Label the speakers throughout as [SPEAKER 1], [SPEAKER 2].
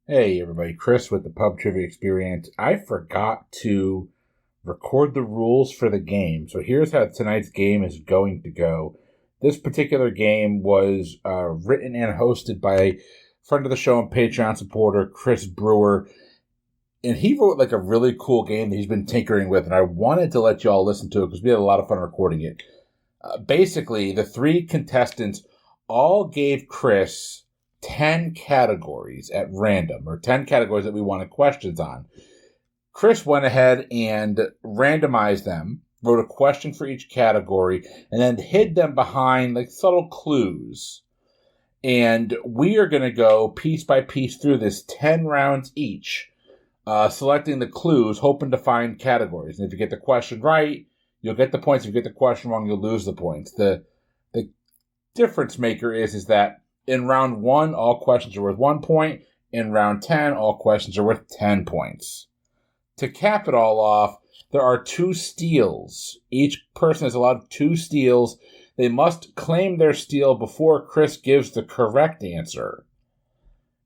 [SPEAKER 1] Hey everybody, Chris with the Pub Trivia Experience. I forgot to record the rules for the game, so here's how tonight's game is going to go. This particular game was written and hosted by a friend of the show and Patreon supporter, Chris Brewer, and he wrote like a really cool game that he's been tinkering with, and I wanted to let you all listen to it because we had a lot of fun recording it. Basically, the three contestants all gave Chris 10 categories at random, or 10 categories that we wanted questions on. Chris went ahead and randomized them, wrote a question for each category, and then hid them behind like subtle clues. And we are going to go piece by piece through this 10 rounds each, selecting the clues, hoping to find categories. And if you get the question right, you'll get the points. If you get the question wrong, you'll lose the points. The difference maker is that in round 1, all questions are worth 1 point. In round 10, all questions are worth 10 points. To cap it all off, there are 2 steals. Each person is allowed 2 steals. They must claim their steal before Chris gives the correct answer.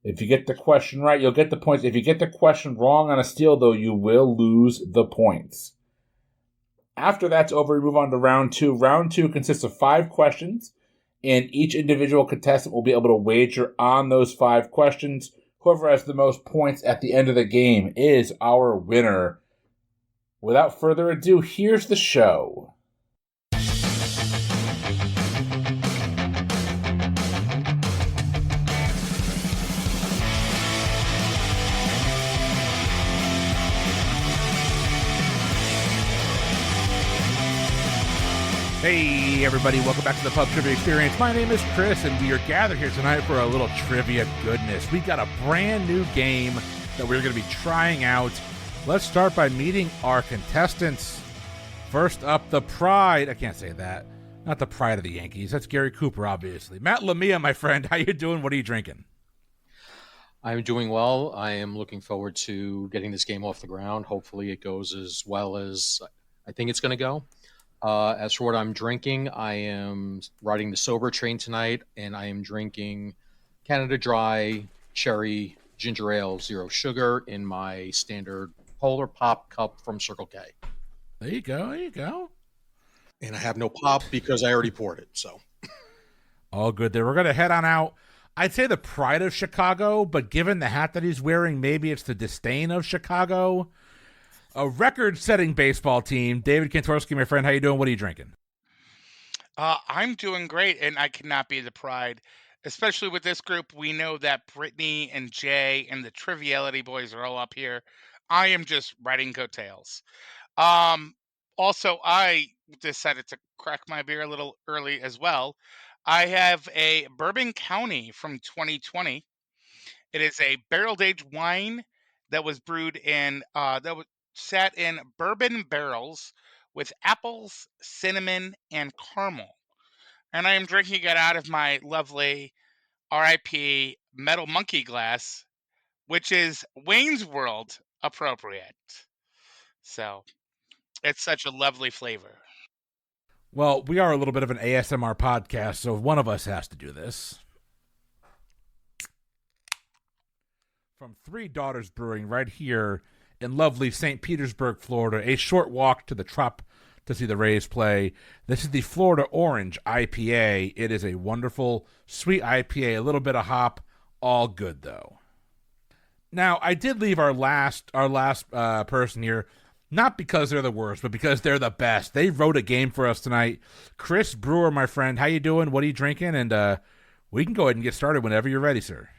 [SPEAKER 1] If you get the question right, you'll get the points. If you get the question wrong on a steal, though, you will lose the points. After that's over, we move on to round 2. Round 2 consists of 5 questions, and each individual contestant will be able to wager on those 5 questions. Whoever has the most points at the end of the game is our winner. Without further ado, here's the show.
[SPEAKER 2] Hey everybody, welcome back to the Pub Trivia Experience. My name is Chris, and we are gathered here tonight for a little trivia goodness. We got a brand new game that we're going to be trying out. Let's start by meeting our contestants. First up, the Pride. I can't say that. Not the Pride of the Yankees. That's Gary Cooper, obviously. Matt Lamia, my friend. How you doing? What are you drinking?
[SPEAKER 3] I'm doing well. I am looking forward to getting this game off the ground. Hopefully it goes as well as I think it's going to go. As for what I'm drinking, I am riding the sober train tonight, and I am drinking Canada Dry Cherry Ginger Ale, 0 sugar, in my standard Polar Pop cup from Circle K.
[SPEAKER 2] There you go. There you go.
[SPEAKER 3] And I have no pop because I already poured it. So
[SPEAKER 2] all good there. We're going to head on out. I'd say the pride of Chicago, but given the hat that he's wearing, maybe it's the disdain of Chicago. A record-setting baseball team. David Kantorski, my friend, how you doing? What are you drinking?
[SPEAKER 4] I'm doing great, and I cannot be the pride. Especially with this group, we know that Brittany and Jay and the Triviality Boys are all up here. I am just riding coattails. Um, Also, I decided to crack my beer a little early as well. I have a Bourbon County from 2020. It is a barrel-aged wine that was brewed in that was sat in bourbon barrels with apples, cinnamon, and caramel. And I am drinking it out of my lovely RIP metal monkey glass, which is Wayne's World appropriate. So it's such a lovely flavor.
[SPEAKER 2] Well, we are a little bit of an ASMR podcast, so one of us has to do this. From Three Daughters Brewing right here in lovely St. Petersburg, Florida, a short walk to the Trop to see the Rays play. This is the Florida Orange IPA. It is a wonderful, sweet IPA, a little bit of hop, all good though. Now, I did leave our last person here, not because they're the worst, but because they're the best. They wrote a game for us tonight. Chris Brewer, my friend, how you doing? What are you drinking? And we can go ahead and get started whenever you're ready, sir.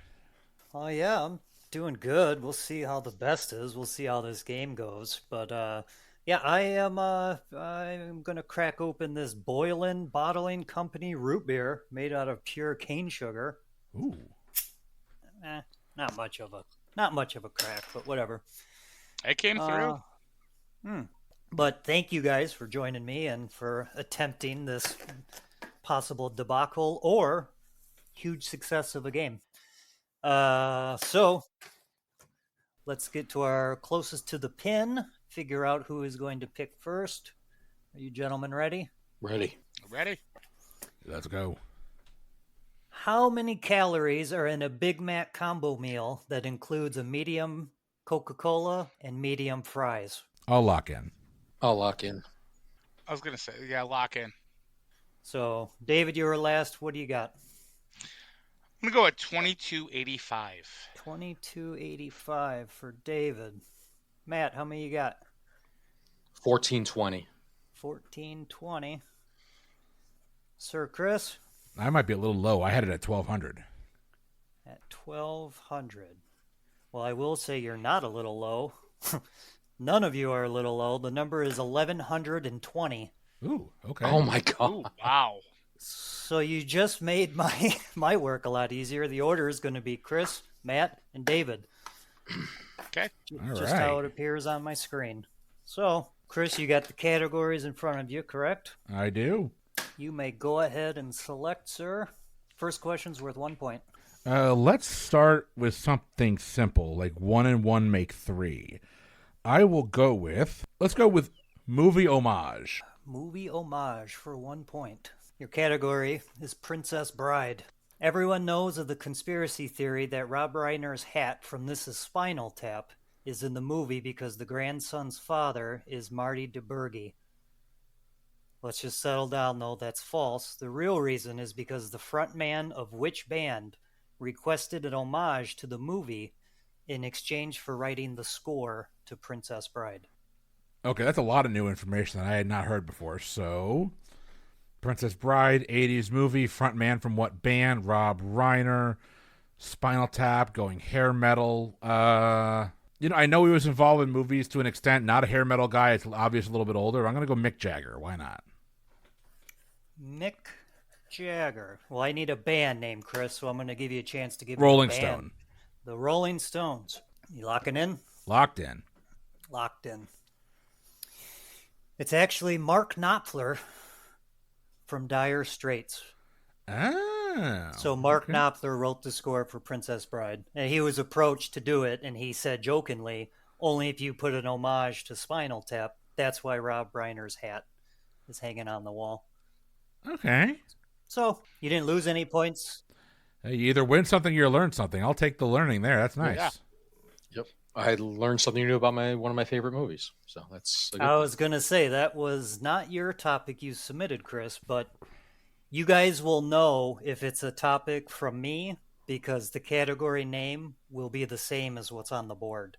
[SPEAKER 5] Oh yeah, I'm doing good. We'll see how the best is. We'll see how this game goes. But yeah, I'm gonna crack open this Boylan Bottling Company root beer made out of pure cane sugar.
[SPEAKER 2] Ooh.
[SPEAKER 5] Not much of a crack, but whatever.
[SPEAKER 4] It came through.
[SPEAKER 5] But thank you guys for joining me and for attempting this possible debacle or huge success of a game. So let's get to our closest to the pin, figure out who is going to pick first. Are you gentlemen ready?
[SPEAKER 3] ready.
[SPEAKER 4] Ready?
[SPEAKER 2] Let's go.
[SPEAKER 5] How many calories are in a Big Mac combo meal that includes a medium Coca-Cola and medium fries?
[SPEAKER 2] I'll lock in.
[SPEAKER 3] I'll lock in.
[SPEAKER 4] I was gonna say, yeah, lock in.
[SPEAKER 5] So, David, you were last. What do you got?
[SPEAKER 4] I'm gonna go at 2285.
[SPEAKER 5] 2285 for David. Matt, how many you got?
[SPEAKER 3] 1420.
[SPEAKER 5] 1420. Sir Chris?
[SPEAKER 2] I might be a little low. I had it at 1200.
[SPEAKER 5] At 1200. Well, I will say you're not a little low. None of you are a little low. The number is 1120.
[SPEAKER 2] Ooh, okay.
[SPEAKER 3] Oh my god.
[SPEAKER 4] Ooh, wow.
[SPEAKER 5] So you just made my work a lot easier. The order is going to be Chris, Matt, and David.
[SPEAKER 4] Okay.
[SPEAKER 2] All
[SPEAKER 5] Just
[SPEAKER 2] right.
[SPEAKER 5] how it appears on my screen. So, Chris, you got the categories in front of you, correct?
[SPEAKER 2] I do.
[SPEAKER 5] You may go ahead and select, sir. First question's worth 1 point.
[SPEAKER 2] Let's start with something simple, like 1 and 1 make 3. Let's go with movie homage.
[SPEAKER 5] Movie homage for 1 point. Your category is Princess Bride. Everyone knows of the conspiracy theory that Rob Reiner's hat from This Is Spinal Tap is in the movie because the grandson's father is Marty DeBurgi. Let's just settle down, though. That's false. The real reason is because the frontman of which band requested an homage to the movie in exchange for writing the score to Princess Bride.
[SPEAKER 2] Okay, that's a lot of new information that I had not heard before. So, Princess Bride, 80s movie, frontman from what band? Rob Reiner, Spinal Tap, going hair metal. I know he was involved in movies to an extent. Not a hair metal guy. It's obviously a little bit older. I'm going to go Mick Jagger. Why not?
[SPEAKER 5] Mick Jagger. Well, I need a band name, Chris, so I'm going to give you a chance to give
[SPEAKER 2] Rolling
[SPEAKER 5] me a band.
[SPEAKER 2] Stone.
[SPEAKER 5] The Rolling Stones. You locking in?
[SPEAKER 2] Locked in.
[SPEAKER 5] Locked in. It's actually Mark Knopfler from Dire Straits.
[SPEAKER 2] Ah.
[SPEAKER 5] So Mark
[SPEAKER 2] okay.
[SPEAKER 5] Knopfler wrote the score for Princess Bride. And he was approached to do it, and he said jokingly, only if you put an homage to Spinal Tap. That's why Rob Reiner's hat is hanging on the wall.
[SPEAKER 2] Okay.
[SPEAKER 5] So, you didn't lose any points.
[SPEAKER 2] You either win something or you learn something. I'll take the learning there. That's nice.
[SPEAKER 4] Yeah.
[SPEAKER 3] Yep. I learned something new about one of my favorite movies. So that's a good
[SPEAKER 5] I was going to say, that was not your topic you submitted, Chris, but you guys will know if it's a topic from me because the category name will be the same as what's on the board.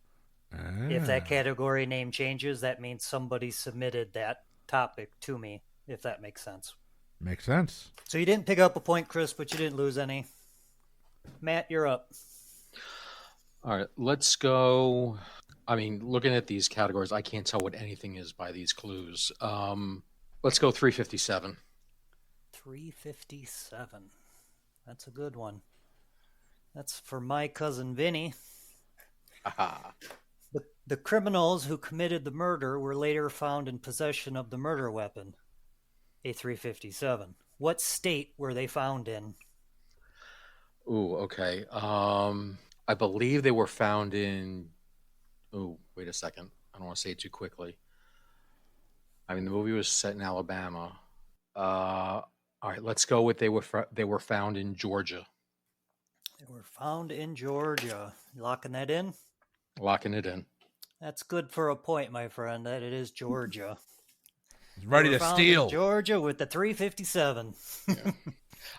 [SPEAKER 5] If that category name changes, that means somebody submitted that topic to me, if that makes sense.
[SPEAKER 2] Makes sense.
[SPEAKER 5] So you didn't pick up a point, Chris, but you didn't lose any. Matt, you're up.
[SPEAKER 3] All right, let's go. I mean, looking at these categories, I can't tell what anything is by these clues. Let's go 357.
[SPEAKER 5] 357. That's a good one. That's for my cousin Vinny.
[SPEAKER 3] Aha.
[SPEAKER 5] The criminals who committed the murder were later found in possession of the murder weapon, a 357. What state were they found in?
[SPEAKER 3] Ooh, okay. I believe they were found in. Oh, wait a second. I don't want to say it too quickly. I mean, the movie was set in Alabama. All right, let's go with they were found in Georgia.
[SPEAKER 5] They were found in Georgia. You locking that in?
[SPEAKER 3] Locking it in.
[SPEAKER 5] That's good for a point, my friend. That it is Georgia.
[SPEAKER 2] He's ready
[SPEAKER 5] They were
[SPEAKER 2] to
[SPEAKER 5] found
[SPEAKER 2] steal.
[SPEAKER 5] in Georgia with the 357.
[SPEAKER 3] Yeah.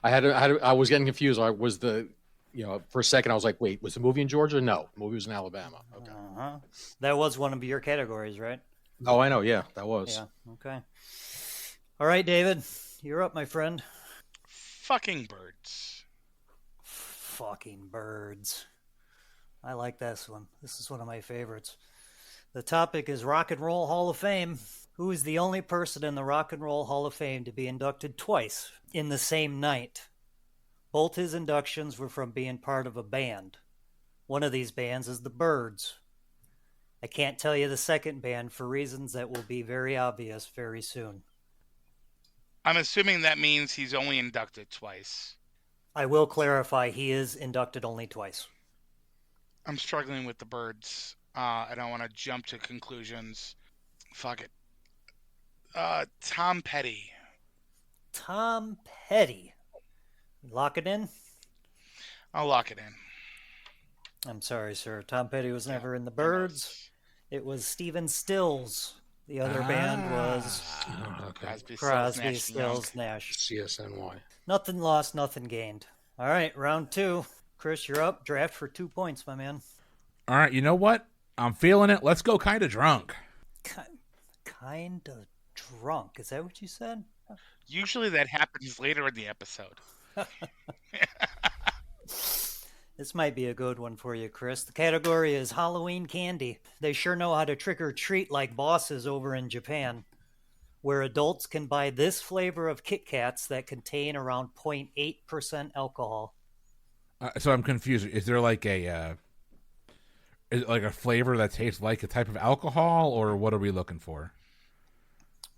[SPEAKER 3] I was getting confused. For a second, I was like, wait, was the movie in Georgia? No, the movie was in Alabama. Okay.
[SPEAKER 5] Uh-huh. That was one of your categories, right?
[SPEAKER 3] Oh, I know. Yeah, that was.
[SPEAKER 5] Yeah. Okay. All right, David, you're up, my friend.
[SPEAKER 4] Fucking birds.
[SPEAKER 5] Fucking birds. I like this one. This is one of my favorites. The topic is Rock and Roll Hall of Fame. Who is the only person in the Rock and Roll Hall of Fame to be inducted twice in the same night? Both his inductions were from being part of a band. One of these bands is the Byrds. I can't tell you the second band for reasons that will be very obvious very soon.
[SPEAKER 4] I'm assuming that means he's only inducted twice.
[SPEAKER 5] I will clarify, he is inducted only twice.
[SPEAKER 4] I'm struggling with the birds. I don't want to jump to conclusions. Fuck it. Tom Petty.
[SPEAKER 5] Tom Petty. Lock it in?
[SPEAKER 4] I'll lock it in.
[SPEAKER 5] I'm sorry, sir. Tom Petty was never in the Birds. It was Stephen Stills. The other band was
[SPEAKER 3] Okay.
[SPEAKER 4] Crosby, Stills,
[SPEAKER 5] Crosby,
[SPEAKER 4] Nash and Young.
[SPEAKER 5] Stills, Nash.
[SPEAKER 3] CSNY.
[SPEAKER 5] Nothing lost, nothing gained. All right, round 2. Chris, you're up. Draft for 2 points, my man.
[SPEAKER 2] All right, you know what? I'm feeling it. Let's go kind of drunk.
[SPEAKER 5] Kind of drunk. Is that what you said?
[SPEAKER 4] Usually that happens later in the episode.
[SPEAKER 5] This might be a good one for you, Chris. The category is Halloween candy. They sure know how to trick or treat like bosses over in Japan, where adults can buy this flavor of Kit Kats that contain around 0.8% alcohol.
[SPEAKER 2] So I'm confused. Is there like a flavor that tastes like a type of alcohol, or what are we looking for?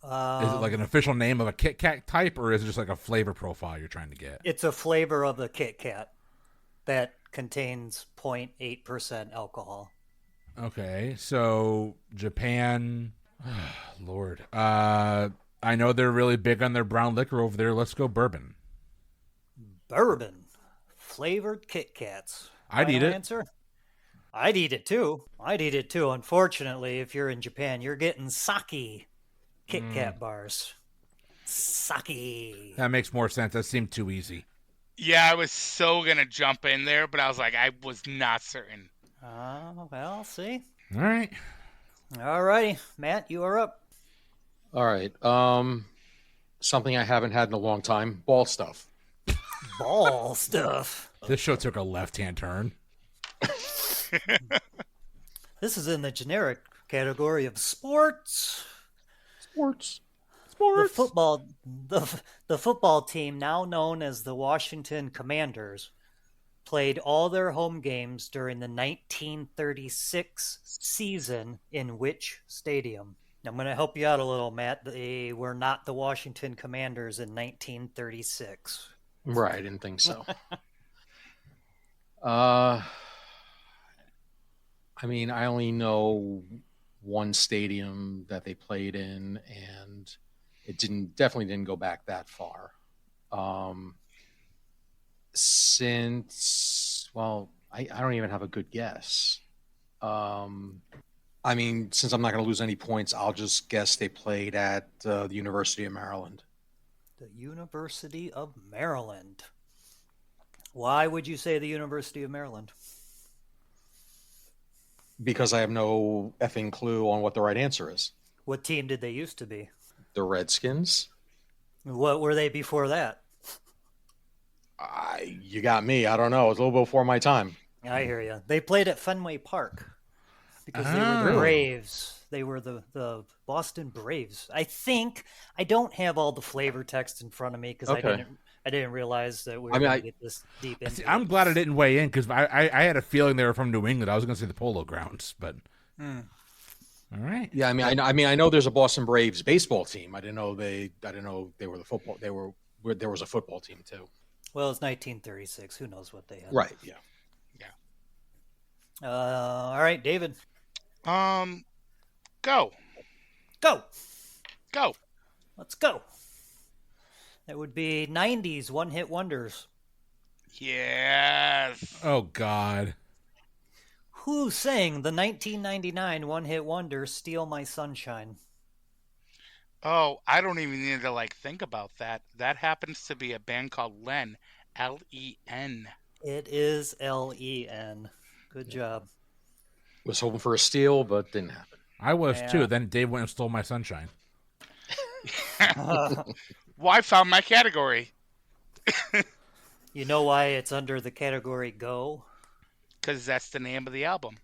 [SPEAKER 2] Is it like an official name of a Kit Kat type, or is it just like a flavor profile you're trying to get?
[SPEAKER 5] It's a flavor of a Kit Kat that contains 0.8% alcohol.
[SPEAKER 2] Okay, so Japan, Lord, I know they're really big on their brown liquor over there. Let's go bourbon.
[SPEAKER 5] Bourbon flavored Kit Kats.
[SPEAKER 2] I'd eat it.
[SPEAKER 5] Answer? I'd eat it too. Unfortunately, if you're in Japan, you're getting sake Kit Kat bars. Sake.
[SPEAKER 2] That makes more sense. That seemed too easy.
[SPEAKER 4] Yeah, I was so going to jump in there, but I was like, I was not certain.
[SPEAKER 5] Well, see.
[SPEAKER 2] All right.
[SPEAKER 5] All righty. Matt, you are up.
[SPEAKER 3] All right. Something I haven't had in a long time. Ball stuff.
[SPEAKER 5] Ball stuff.
[SPEAKER 2] This show took a left-hand turn.
[SPEAKER 5] This is in the generic category of sports.
[SPEAKER 3] Sports.
[SPEAKER 5] The football team, now known as the Washington Commanders, played all their home games during the 1936 season in which stadium? I'm going to help you out a little, Matt. They were not the Washington Commanders in 1936.
[SPEAKER 3] Right, I didn't think so. I mean, I only know one stadium that they played in, and it definitely didn't go back that far. I don't even have a good guess. I mean, since I'm not going to lose any points, I'll just guess they played at the University of Maryland.
[SPEAKER 5] The University of Maryland. Why would you say the University of Maryland?
[SPEAKER 3] Because I have no effing clue on what the right answer is.
[SPEAKER 5] What team did they used to be?
[SPEAKER 3] The Redskins.
[SPEAKER 5] What were they before that?
[SPEAKER 3] You got me. I don't know. It's a little before my time.
[SPEAKER 5] I hear you. They played at Fenway Park because they were the Braves. They were the Boston Braves. I think I don't have all the flavor text in front of me because I didn't realize that we were going to get this deep into it.
[SPEAKER 2] I'm glad I didn't weigh in because I had a feeling they were from New England. I was going to say the Polo Grounds, but all right.
[SPEAKER 3] Yeah, I know there's a Boston Braves baseball team. I didn't know they were the football. There was a football team too.
[SPEAKER 5] Well, it's 1936. Who knows what they had?
[SPEAKER 3] Right. Yeah.
[SPEAKER 5] All right, David.
[SPEAKER 4] Go.
[SPEAKER 5] Let's go. That would be 90s one-hit wonders.
[SPEAKER 4] Yes.
[SPEAKER 2] Oh, God.
[SPEAKER 5] Who sang the 1999 one-hit wonder "Steal My Sunshine"?
[SPEAKER 4] Oh, I don't even need to think about that. That happens to be a band called Len, L-E-N.
[SPEAKER 5] It is L-E-N. Good job.
[SPEAKER 3] Was hoping for a steal, but didn't happen.
[SPEAKER 2] I was too. Then Dave went and stole my sunshine.
[SPEAKER 4] Well, I found my category.
[SPEAKER 5] You know why it's under the category Go?
[SPEAKER 4] Because that's the name of the album.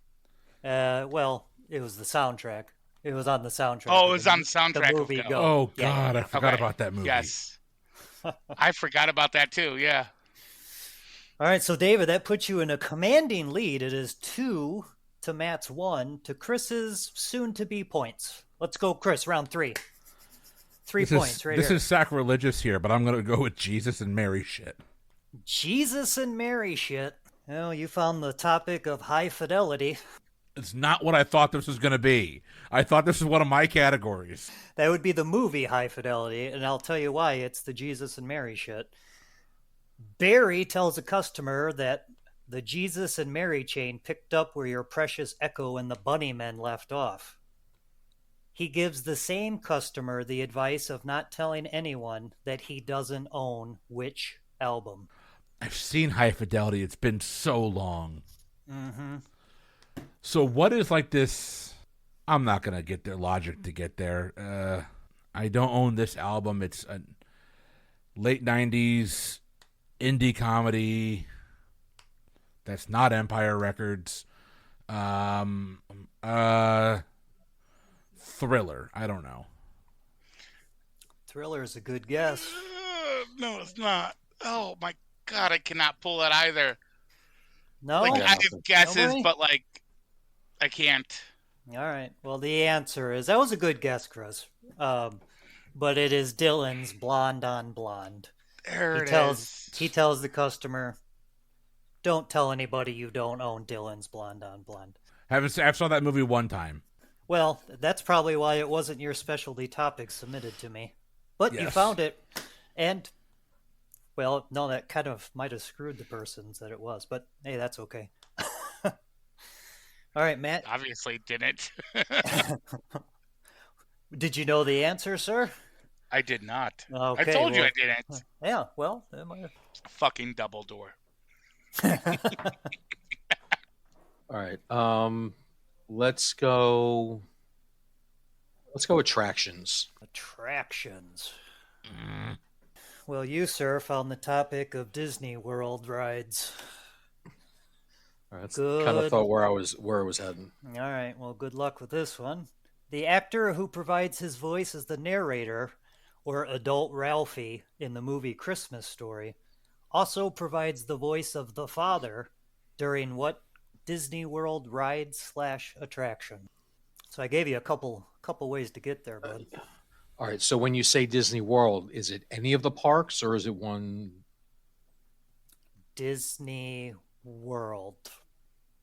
[SPEAKER 5] Well, it was the soundtrack. It was on the soundtrack.
[SPEAKER 4] Oh, it was on the soundtrack
[SPEAKER 5] the movie
[SPEAKER 4] of
[SPEAKER 5] Go.
[SPEAKER 2] Oh,
[SPEAKER 5] Yeah.
[SPEAKER 2] God. I forgot about that movie.
[SPEAKER 4] Yes. I forgot about that too, yeah.
[SPEAKER 5] All right, so David, that puts you in a commanding lead. It is 2 to Matt's 1 to Chris's soon-to-be points. Let's go, Chris, round 3. 3 points right here.
[SPEAKER 2] This is sacrilegious here, but I'm going to go with Jesus and Mary shit.
[SPEAKER 5] Jesus and Mary shit. Well, you found the topic of high fidelity.
[SPEAKER 2] It's not what I thought this was going to be. I thought this was one of my categories.
[SPEAKER 5] That would be the movie High Fidelity, and I'll tell you why. It's the Jesus and Mary shit. Barry tells a customer that The Jesus and Mary chain picked up where your precious Echo and the Bunnymen left off. He gives the same customer the advice of not telling anyone that he doesn't own which album.
[SPEAKER 2] I've seen High Fidelity. It's been so long.
[SPEAKER 5] Mm-hmm.
[SPEAKER 2] So what is like this? I'm not going to get their logic to get there. I don't own this album. It's a late 90s indie comedy that's not Empire Records. Thriller. I don't know.
[SPEAKER 5] Thriller is a good guess.
[SPEAKER 4] No, it's not. Oh my God, I cannot pull that either.
[SPEAKER 5] No?
[SPEAKER 4] Like,
[SPEAKER 3] Yeah,
[SPEAKER 4] I have guesses,
[SPEAKER 5] nobody?
[SPEAKER 4] but like, I can't.
[SPEAKER 5] All right. Well, the answer is, that was a good guess, Chris. But it is Dylan's Blonde on Blonde.
[SPEAKER 4] There
[SPEAKER 5] He tells the customer, don't tell anybody you don't own Dylan's Blonde on Blonde.
[SPEAKER 2] I've saw that movie one time.
[SPEAKER 5] Well, that's probably why it wasn't your specialty topic submitted to me. But you
[SPEAKER 2] Yes.
[SPEAKER 5] found it. And, well, no, that kind of might have screwed the persons that it was. But, hey, that's okay. All right, Matt.
[SPEAKER 4] Obviously didn't.
[SPEAKER 5] Did you know the answer, sir?
[SPEAKER 4] I did not.
[SPEAKER 5] Okay,
[SPEAKER 4] I told you
[SPEAKER 5] well-
[SPEAKER 4] I didn't.
[SPEAKER 5] Yeah, well, it might have...
[SPEAKER 4] Fucking double door.
[SPEAKER 3] All right. Let's go attractions.
[SPEAKER 5] Attractions. Well, you, sir, found the topic of Disney World rides.
[SPEAKER 3] All right, that's
[SPEAKER 5] Good.
[SPEAKER 3] kind of thought where it was heading.
[SPEAKER 5] All right, well, good luck with this one. The actor who provides his voice as the narrator, or adult Ralphie, in the movie Christmas Story, also provides the voice of the father during what Disney World ride / attraction? So I gave you a couple ways to get there, bud.
[SPEAKER 3] All right. So when you say Disney World, is it any of the parks or is it one?
[SPEAKER 5] Disney World.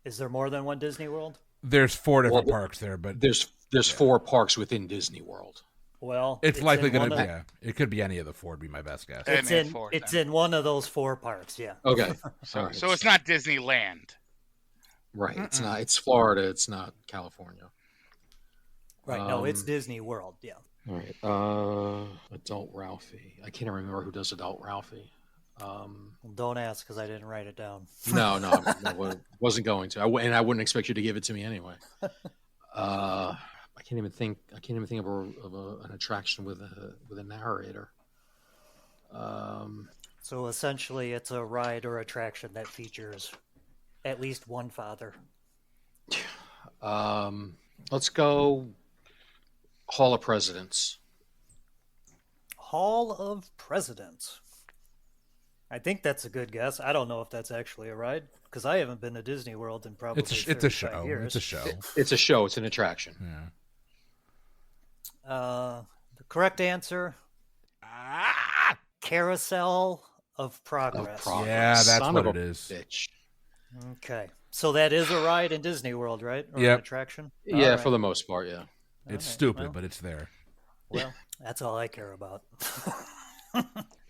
[SPEAKER 5] Is there more than one Disney World?
[SPEAKER 2] There's 4 different
[SPEAKER 3] Well,
[SPEAKER 2] parks there, but
[SPEAKER 3] There's 4 parks within Disney World.
[SPEAKER 5] Well,
[SPEAKER 2] it's likely
[SPEAKER 5] in
[SPEAKER 2] going
[SPEAKER 5] one
[SPEAKER 2] to
[SPEAKER 5] of-
[SPEAKER 2] be. Yeah, it could be any of the 4. Would be my best guess.
[SPEAKER 4] It
[SPEAKER 5] It's
[SPEAKER 4] may
[SPEAKER 5] in
[SPEAKER 4] have 4
[SPEAKER 5] it's
[SPEAKER 4] then.
[SPEAKER 5] in one of those 4 parks. Yeah.
[SPEAKER 3] Okay.
[SPEAKER 4] So,
[SPEAKER 3] All right.
[SPEAKER 4] so it's not Disneyland.
[SPEAKER 3] Right. It's not. It's Florida. It's not California.
[SPEAKER 5] Right. No, it's
[SPEAKER 3] Um,
[SPEAKER 5] Disney World. Yeah.
[SPEAKER 3] All right. Adult Ralphie. I can't remember who does Adult Ralphie.
[SPEAKER 5] Well, don't ask because I didn't write it down.
[SPEAKER 3] No, I wasn't going to. And I wouldn't expect you to give it to me anyway. I can't even think. I can't even think of an attraction with a narrator.
[SPEAKER 5] So essentially, it's a ride or attraction that features at least one father.
[SPEAKER 3] Let's go. Hall of Presidents.
[SPEAKER 5] Hall of Presidents. I think that's a good guess. I don't know if that's actually a ride because I haven't been to Disney World in probably
[SPEAKER 2] It's a
[SPEAKER 5] 35
[SPEAKER 2] show.
[SPEAKER 5] years.
[SPEAKER 2] It's a show.
[SPEAKER 3] It's a show. It's an attraction.
[SPEAKER 2] Yeah.
[SPEAKER 5] The correct answer: Carousel of Progress.
[SPEAKER 2] Yeah, that's
[SPEAKER 3] Son
[SPEAKER 2] what
[SPEAKER 3] of
[SPEAKER 2] it
[SPEAKER 3] a
[SPEAKER 2] is.
[SPEAKER 3] Bitch.
[SPEAKER 5] Okay, so that is a ride in Disney World, right? Or
[SPEAKER 2] Yep.
[SPEAKER 5] an attraction.
[SPEAKER 3] Yeah,
[SPEAKER 5] All right.
[SPEAKER 3] for the most part, yeah.
[SPEAKER 2] It's
[SPEAKER 5] right,
[SPEAKER 2] stupid,
[SPEAKER 5] well.
[SPEAKER 2] but it's there.
[SPEAKER 5] Well, that's all I care about.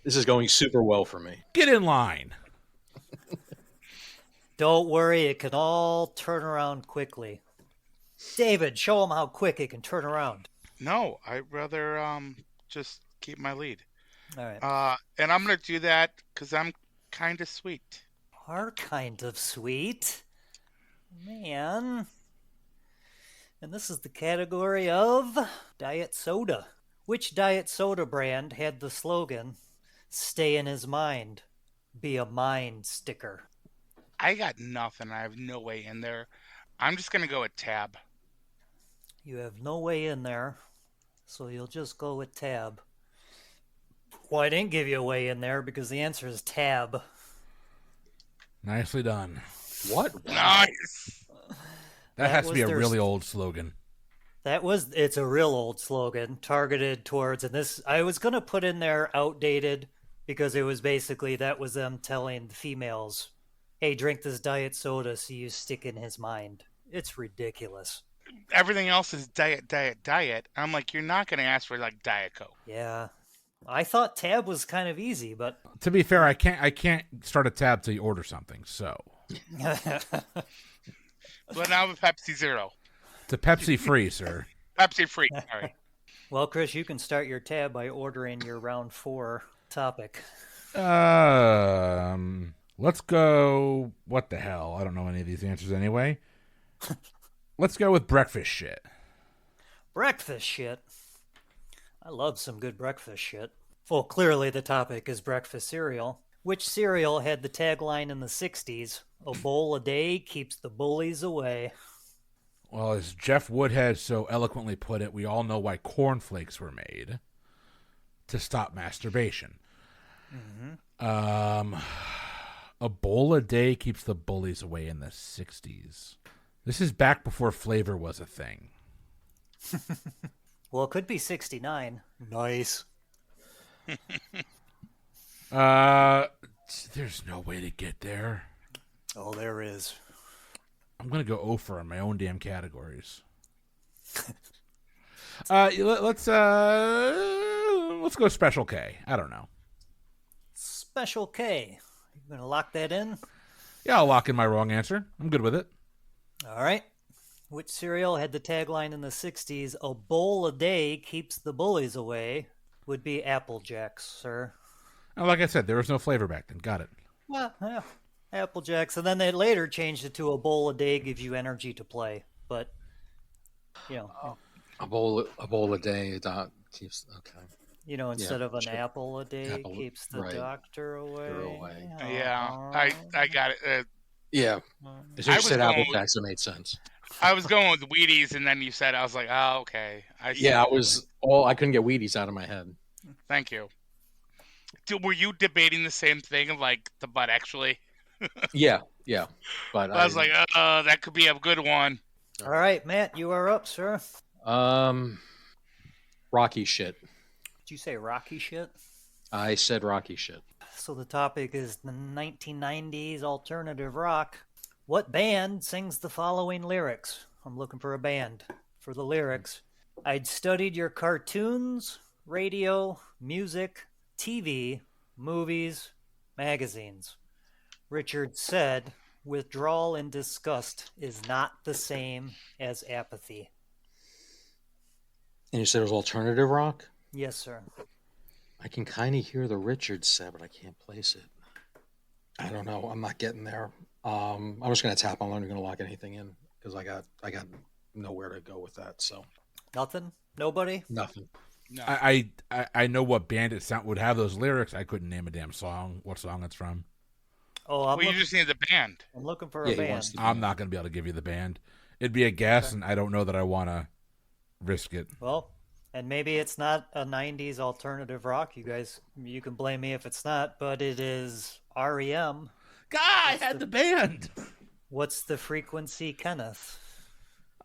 [SPEAKER 3] This is going super well for me.
[SPEAKER 2] Get in line.
[SPEAKER 5] Don't worry, it can all turn around quickly. David, show them how quick it can turn around.
[SPEAKER 4] No, I'd rather just keep my lead.
[SPEAKER 5] All right.
[SPEAKER 4] And I'm gonna do that because I'm kind of sweet.
[SPEAKER 5] Are kind of sweet. Man. And this is the category of diet soda. Which diet soda brand had the slogan, "Stay in his mind, be a mind sticker"?
[SPEAKER 4] I got nothing. I have no way in there. I'm just gonna go with Tab.
[SPEAKER 5] You have no way in there, so you'll just go with Tab. Well, I didn't give you a way in there because the answer is Tab.
[SPEAKER 2] Nicely done.
[SPEAKER 3] What?
[SPEAKER 4] Nice.
[SPEAKER 2] That has to
[SPEAKER 5] was
[SPEAKER 2] be a
[SPEAKER 5] their
[SPEAKER 2] really old slogan.
[SPEAKER 5] It's a real old slogan targeted towards, and this, I was going to put in there outdated because it was basically, that was them telling the females, hey, drink this diet soda so you stick in his mind. It's ridiculous.
[SPEAKER 4] Everything else is diet, diet, diet. I'm like, you're not gonna ask for like Diet Coke.
[SPEAKER 5] Yeah. I thought Tab was kind of easy, but
[SPEAKER 2] To be fair, I can't start a tab till you order something. So
[SPEAKER 4] But now with Pepsi Zero.
[SPEAKER 2] It's a Pepsi free, sir.
[SPEAKER 4] Pepsi free. Sorry.
[SPEAKER 5] Well, Chris, you can start your tab by ordering your round 4 topic.
[SPEAKER 2] Let's go. What the hell? I don't know any of these answers anyway. Let's go with breakfast shit.
[SPEAKER 5] Breakfast shit. I love some good breakfast shit. Well, clearly the topic is breakfast cereal. Which cereal had the tagline in the 60s, "A bowl a day keeps the bullies away"?
[SPEAKER 2] Well, as Jeff Woodhead so eloquently put it, we all know why cornflakes were made. To stop masturbation. Mm-hmm. A bowl a day keeps the bullies away in the 60s. This is back before flavor was a thing.
[SPEAKER 5] Well, it could be 69. Nice.
[SPEAKER 2] There's no way to get there.
[SPEAKER 5] Oh, there is.
[SPEAKER 2] I'm gonna go over on my own damn categories. Let's go Special K. I don't know.
[SPEAKER 5] Special K. You gonna lock that in?
[SPEAKER 2] Yeah, I'll lock in my wrong answer. I'm good with it.
[SPEAKER 5] All right. Which cereal had the tagline in the 60s, "A bowl a day keeps the bullies away"? Would be Apple Jacks, sir.
[SPEAKER 2] And like I said, there was no flavor back then. Got it.
[SPEAKER 5] Well, yeah, Apple Jacks. And then they later changed it to "A bowl a day gives you energy to play." But,
[SPEAKER 3] A bowl a day keeps
[SPEAKER 5] instead of an
[SPEAKER 3] sure.
[SPEAKER 5] apple a day
[SPEAKER 3] Apple,
[SPEAKER 5] keeps the
[SPEAKER 3] right.
[SPEAKER 5] doctor away.
[SPEAKER 4] Yeah, I got it.
[SPEAKER 3] Yeah. As you said Apple Jacks, it made sense.
[SPEAKER 4] I was going with Wheaties, and then you said, I was like, oh, okay. I
[SPEAKER 3] couldn't get Wheaties out of my head.
[SPEAKER 4] Thank you. Were you debating the same thing, like the butt actually?
[SPEAKER 3] Yeah. But
[SPEAKER 4] I was like, that could be a good one.
[SPEAKER 5] All right, Matt, you are up, sir.
[SPEAKER 3] Rocky shit.
[SPEAKER 5] Did you say Rocky shit?
[SPEAKER 3] I said Rocky shit.
[SPEAKER 5] So the topic is the 1990s alternative rock. What band sings the following lyrics? I'm looking for a band for the lyrics. "I'd studied your cartoons, radio, music, TV, movies, magazines." Richard said, "Withdrawal and disgust is not the same as apathy."
[SPEAKER 3] And you said it was alternative rock?
[SPEAKER 5] Yes, sir.
[SPEAKER 3] I can kind of hear the Richard said, but I can't place it. I don't know. I'm not getting there. I'm just going to tap. I'm not going to lock anything in because I got nowhere to go with that. So
[SPEAKER 5] Nothing? Nobody?
[SPEAKER 3] nothing.
[SPEAKER 4] No.
[SPEAKER 2] I know what band would have those lyrics. I couldn't name a damn song. What song it's from?
[SPEAKER 5] Oh,
[SPEAKER 4] you just need the band.
[SPEAKER 5] I'm looking for
[SPEAKER 3] Yeah,
[SPEAKER 5] a
[SPEAKER 3] he
[SPEAKER 5] band.
[SPEAKER 3] wants to-
[SPEAKER 2] I'm not going to be able to give you the band. It'd be a guess, and I don't know that I want to risk it.
[SPEAKER 5] Well, and maybe it's not a 90s alternative rock. You can blame me if it's not, but it is REM.
[SPEAKER 2] I had the band.
[SPEAKER 5] What's the frequency, Kenneth?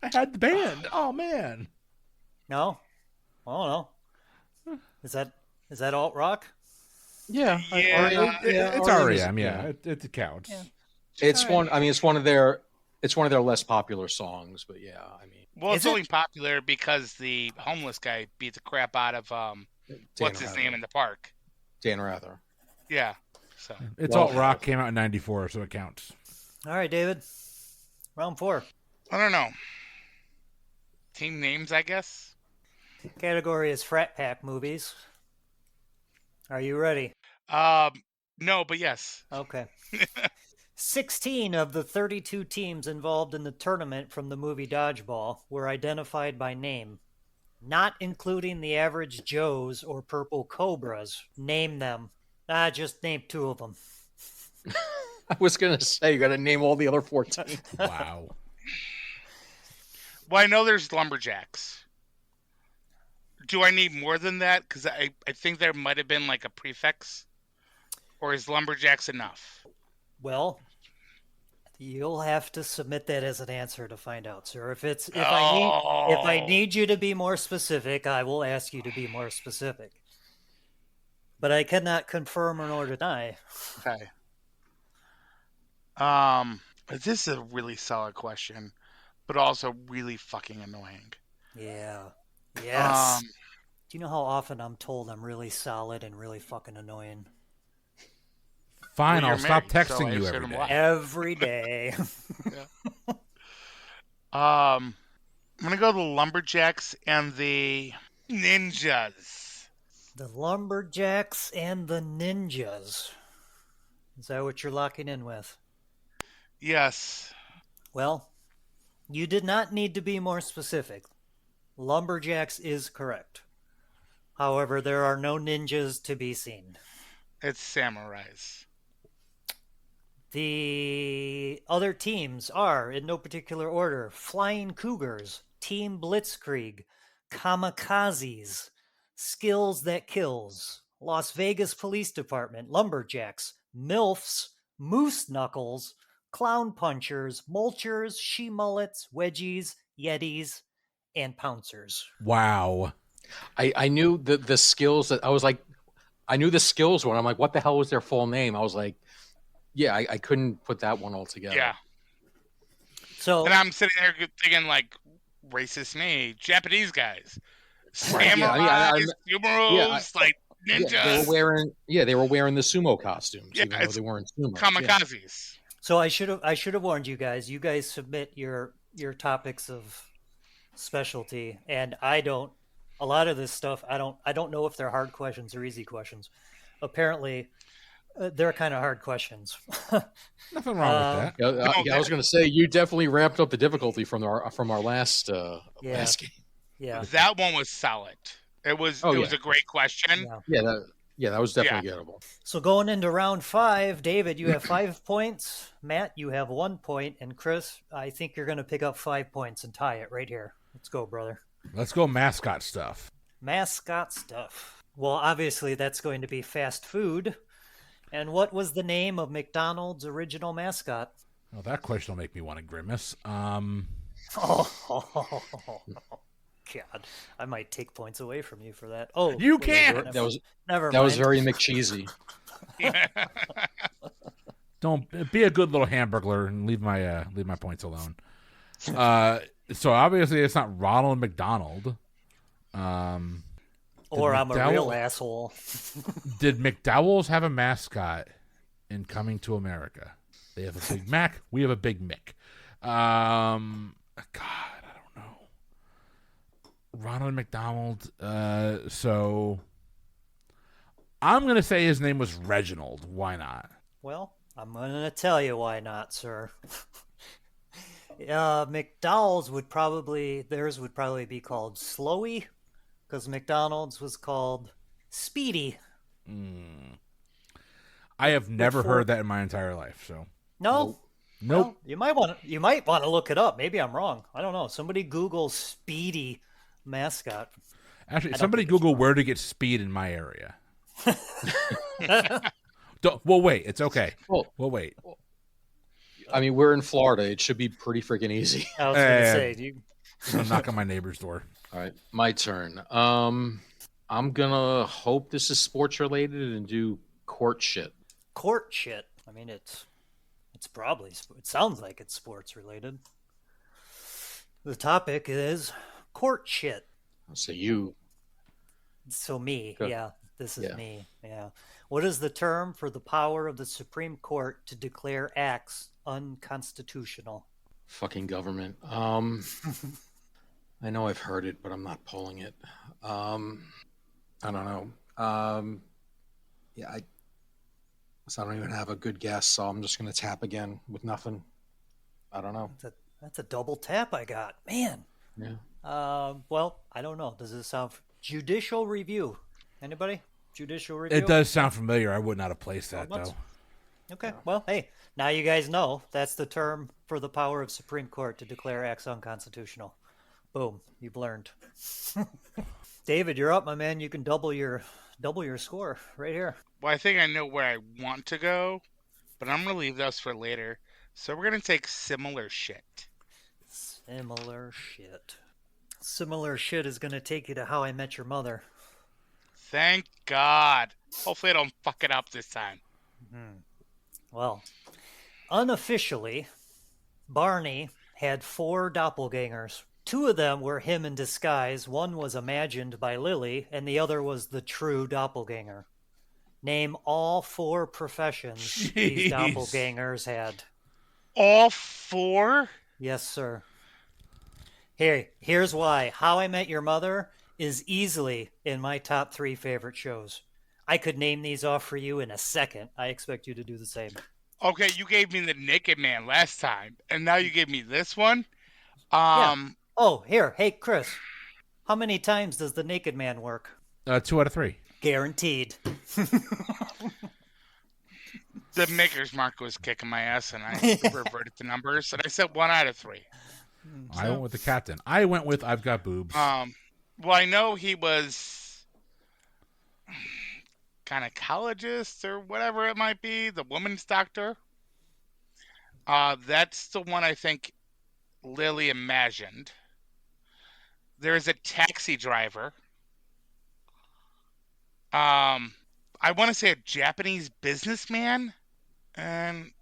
[SPEAKER 2] I had the band. Oh man.
[SPEAKER 5] No? Oh no. Is that alt rock?
[SPEAKER 3] Yeah.
[SPEAKER 4] Yeah.
[SPEAKER 2] It's REM. Yeah, it counts.
[SPEAKER 5] Yeah.
[SPEAKER 3] It's one. I mean, it's one of their less popular songs, but yeah. I mean,
[SPEAKER 4] Well, it's
[SPEAKER 5] Is it?
[SPEAKER 4] only popular because the homeless guy beat the crap out of what's his name in the park.
[SPEAKER 3] Dan Rather.
[SPEAKER 4] Yeah. So
[SPEAKER 2] It's alt rock. Came out in '94, so it counts.
[SPEAKER 5] All right, David. Round 4.
[SPEAKER 4] I don't know. Team names, I guess.
[SPEAKER 5] Category is Frat Pack movies. Are you ready?
[SPEAKER 4] No, but yes.
[SPEAKER 5] Okay. 16 of the 32 teams involved in the tournament from the movie Dodgeball were identified by name, not including the Average Joes or Purple Cobras. Name them. Just name 2 of them.
[SPEAKER 3] I was gonna say you got to name all the other 14.
[SPEAKER 2] Wow.
[SPEAKER 4] Well, I know there's lumberjacks. Do I need more than that? Because I think there might have been like a prefix. Or is lumberjacks enough?
[SPEAKER 5] Well, you'll have to submit that as an answer to find out, sir. If I need you to be more specific, I will ask you to be more specific. But I cannot confirm nor deny.
[SPEAKER 4] Okay. This is a really solid question, but also really fucking annoying.
[SPEAKER 5] Yeah. Yes. Do you know how often I'm told I'm really solid and really fucking annoying?
[SPEAKER 2] Fine,
[SPEAKER 4] Well,
[SPEAKER 2] I'll
[SPEAKER 4] you're
[SPEAKER 2] stop
[SPEAKER 4] married, so
[SPEAKER 2] texting
[SPEAKER 4] I
[SPEAKER 2] you
[SPEAKER 4] assume
[SPEAKER 2] every
[SPEAKER 4] why.
[SPEAKER 2] day.
[SPEAKER 5] Every day.
[SPEAKER 4] I'm gonna go the Lumberjacks and the Ninjas.
[SPEAKER 5] The Lumberjacks and the Ninjas. Is that what you're locking in with?
[SPEAKER 4] Yes.
[SPEAKER 5] Well, you did not need to be more specific. Lumberjacks is correct. However, there are no ninjas to be seen.
[SPEAKER 4] It's samurais.
[SPEAKER 5] The other teams are, in no particular order, Flying Cougars, Team Blitzkrieg, Kamikazes, Skills That Kills, Las Vegas Police Department, Lumberjacks, MILFs, Moose Knuckles, Clown Punchers, Mulchers, She-Mullets, Wedgies, Yetis, and Pouncers.
[SPEAKER 2] Wow.
[SPEAKER 3] I knew the skills that I was like, I knew the skills one. I'm like, what the hell was their full name? I was like, yeah, I couldn't put that one all together.
[SPEAKER 4] Yeah.
[SPEAKER 5] So,
[SPEAKER 4] And I'm sitting there thinking, like, racist me, Japanese guys,
[SPEAKER 3] Right, yeah,
[SPEAKER 4] samurais, numerals, like ninjas.
[SPEAKER 3] they were wearing the sumo costumes,
[SPEAKER 4] Yeah,
[SPEAKER 3] even though
[SPEAKER 4] it's
[SPEAKER 3] they weren't sumo.
[SPEAKER 4] kamikazes.
[SPEAKER 5] so I should have warned you guys. You guys submit your topics of specialty, and I don't. A lot of this stuff, I don't know if they're hard questions or easy questions. Apparently, they're kind of hard questions.
[SPEAKER 2] Nothing wrong with that.
[SPEAKER 3] I was going to say you definitely ramped up the difficulty from our last
[SPEAKER 5] Yeah.
[SPEAKER 3] last game.
[SPEAKER 5] Yeah.
[SPEAKER 4] That one was solid. It was was a great question.
[SPEAKER 5] Yeah.
[SPEAKER 3] That was definitely gettable.
[SPEAKER 5] So going into round 5, David, you have 5 points. Matt, you have 1 point, and Chris, I think you're going to pick up 5 points and tie it right here. Let's go, brother.
[SPEAKER 2] Let's go mascot stuff.
[SPEAKER 5] Mascot stuff. Well, obviously that's going to be fast food. And what was the name of McDonald's original mascot?
[SPEAKER 2] Well, that question will make me want to grimace.
[SPEAKER 5] Oh, God. I might take points away from you for that. Oh,
[SPEAKER 2] You
[SPEAKER 5] wait,
[SPEAKER 2] can't!
[SPEAKER 5] Never
[SPEAKER 3] That
[SPEAKER 5] mind.
[SPEAKER 3] was very McCheesy.
[SPEAKER 2] Don't be a good little hamburglar and leave my points alone. So obviously it's not Ronald McDonald.
[SPEAKER 5] Or I'm a real asshole.
[SPEAKER 2] Did McDowell's have a mascot in Coming to America? They have a Big Mac. We have a Big Mick. God, I don't know. Ronald McDonald. So I'm gonna say his name was Reginald. Why not?
[SPEAKER 5] Well, I'm going to tell you why not, sir. McDowell's theirs would probably be called Slowy, because McDonald's was called Speedy.
[SPEAKER 2] I have never heard that in my entire life. So
[SPEAKER 5] No.
[SPEAKER 2] nope.
[SPEAKER 5] Well, you might want to look it up. Maybe I'm wrong. I don't know. Somebody Google Speedy mascot.
[SPEAKER 2] Actually, somebody Google where to get speed in my area. Well, wait. It's okay. Well, wait.
[SPEAKER 3] I mean, we're in Florida. It should be pretty freaking easy.
[SPEAKER 5] I was going to say,
[SPEAKER 2] I'm knocking on my neighbor's door.
[SPEAKER 3] All right, my turn. I'm gonna hope this is sports related and do court shit.
[SPEAKER 5] Court shit. I mean, it's probably, it sounds like it's sports related. The topic is court shit.
[SPEAKER 3] So you.
[SPEAKER 5] So me,
[SPEAKER 3] Good.
[SPEAKER 5] yeah, this is me, yeah. What is the term for the power of the Supreme Court to declare acts unconstitutional?
[SPEAKER 3] Fucking government. I know I've heard it, but I'm not pulling it. I don't know. I don't even have a good guess, so I'm just gonna tap again with nothing. I don't know.
[SPEAKER 5] That's a double tap I got, man.
[SPEAKER 3] Yeah.
[SPEAKER 5] Well, I don't know. Does this sound judicial review? Anybody? Judicial review.
[SPEAKER 2] It does sound familiar. I would not have placed that though.
[SPEAKER 5] Okay. Well, hey, now you guys know that's the term for the power of Supreme Court to declare acts unconstitutional. Boom, you've learned. David, you're up, my man. You can double your score right here.
[SPEAKER 4] Well, I think I know where I want to go, but I'm gonna leave those for later. So we're gonna take similar shit.
[SPEAKER 5] Similar shit. Similar shit is gonna take you to How I Met Your Mother.
[SPEAKER 4] Thank God. Hopefully I don't fuck it up this time.
[SPEAKER 5] Well, unofficially, Barney had 4 doppelgangers. 2 of them were him in disguise. One was imagined by Lily, and the other was the true doppelganger. Name all 4 professions these doppelgangers had.
[SPEAKER 4] All 4?
[SPEAKER 5] Yes, sir. Here's why. How I Met Your Mother is easily in my top 3 favorite shows. I could name these off for you in a second. I expect you to do the same.
[SPEAKER 4] Okay, you gave me the Naked Man last time, and now you gave me this one.
[SPEAKER 5] Yeah. Oh, here. Hey, Chris. How many times does the Naked Man work?
[SPEAKER 2] 2 out of 3.
[SPEAKER 5] Guaranteed.
[SPEAKER 4] The Maker's Mark was kicking my ass, and I reverted the numbers, and I said 1 out of 3.
[SPEAKER 2] I went with the captain. I went with I've got boobs.
[SPEAKER 4] Well, I know he was gynecologist or whatever it might be, the woman's doctor. That's the one I think Lily imagined. There's a taxi driver. I want to say a Japanese businessman, and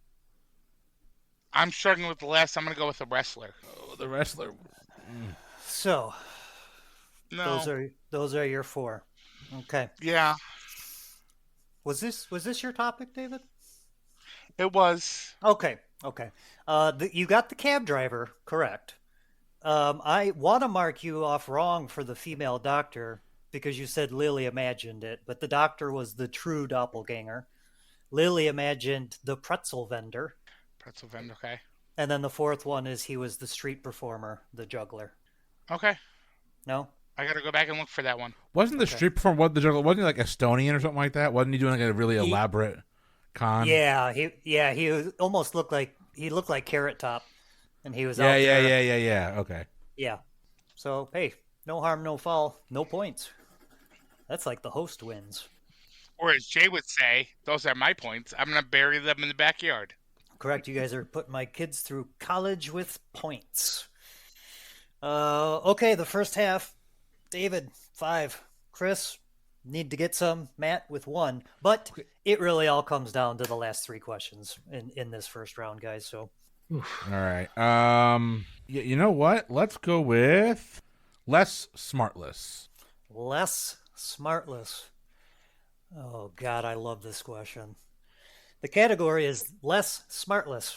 [SPEAKER 4] I'm struggling with the last. I'm going to go with a wrestler.
[SPEAKER 2] Oh, the wrestler.
[SPEAKER 5] So,
[SPEAKER 4] No.
[SPEAKER 5] those are your 4. Okay.
[SPEAKER 4] Yeah,
[SPEAKER 5] Was this your topic, David?
[SPEAKER 4] it was.
[SPEAKER 5] Okay. You got the cab driver correct. I want to mark you off wrong for the female doctor because you said Lily imagined it, but the doctor was the true doppelganger. Lily imagined the pretzel vendor.
[SPEAKER 4] Pretzel vendor, okay.
[SPEAKER 5] And then the 4th one is he was the street performer, the juggler.
[SPEAKER 4] Okay.
[SPEAKER 5] No?
[SPEAKER 4] I got to go back and look for that one.
[SPEAKER 2] Wasn't the street performer the juggler? Wasn't he like Estonian or something like that? Wasn't he doing like a really elaborate con?
[SPEAKER 5] Yeah, he almost looked like Carrot Top, and he was out there.
[SPEAKER 2] Yeah. Okay.
[SPEAKER 5] Yeah. So hey, no harm, no foul, no points. That's like the host wins.
[SPEAKER 4] Or as Jay would say, those are my points. I'm going to bury them in the backyard.
[SPEAKER 5] Correct. You guys are putting my kids through college with points. Okay, the first half. David, 5. Chris, need to get some. Matt with 1. But it really all comes down to the last 3 questions in this first round, guys. So,
[SPEAKER 2] all right. You know what? Let's go with less smartless.
[SPEAKER 5] less smartless. Oh God, I love this question. The category is less smartless.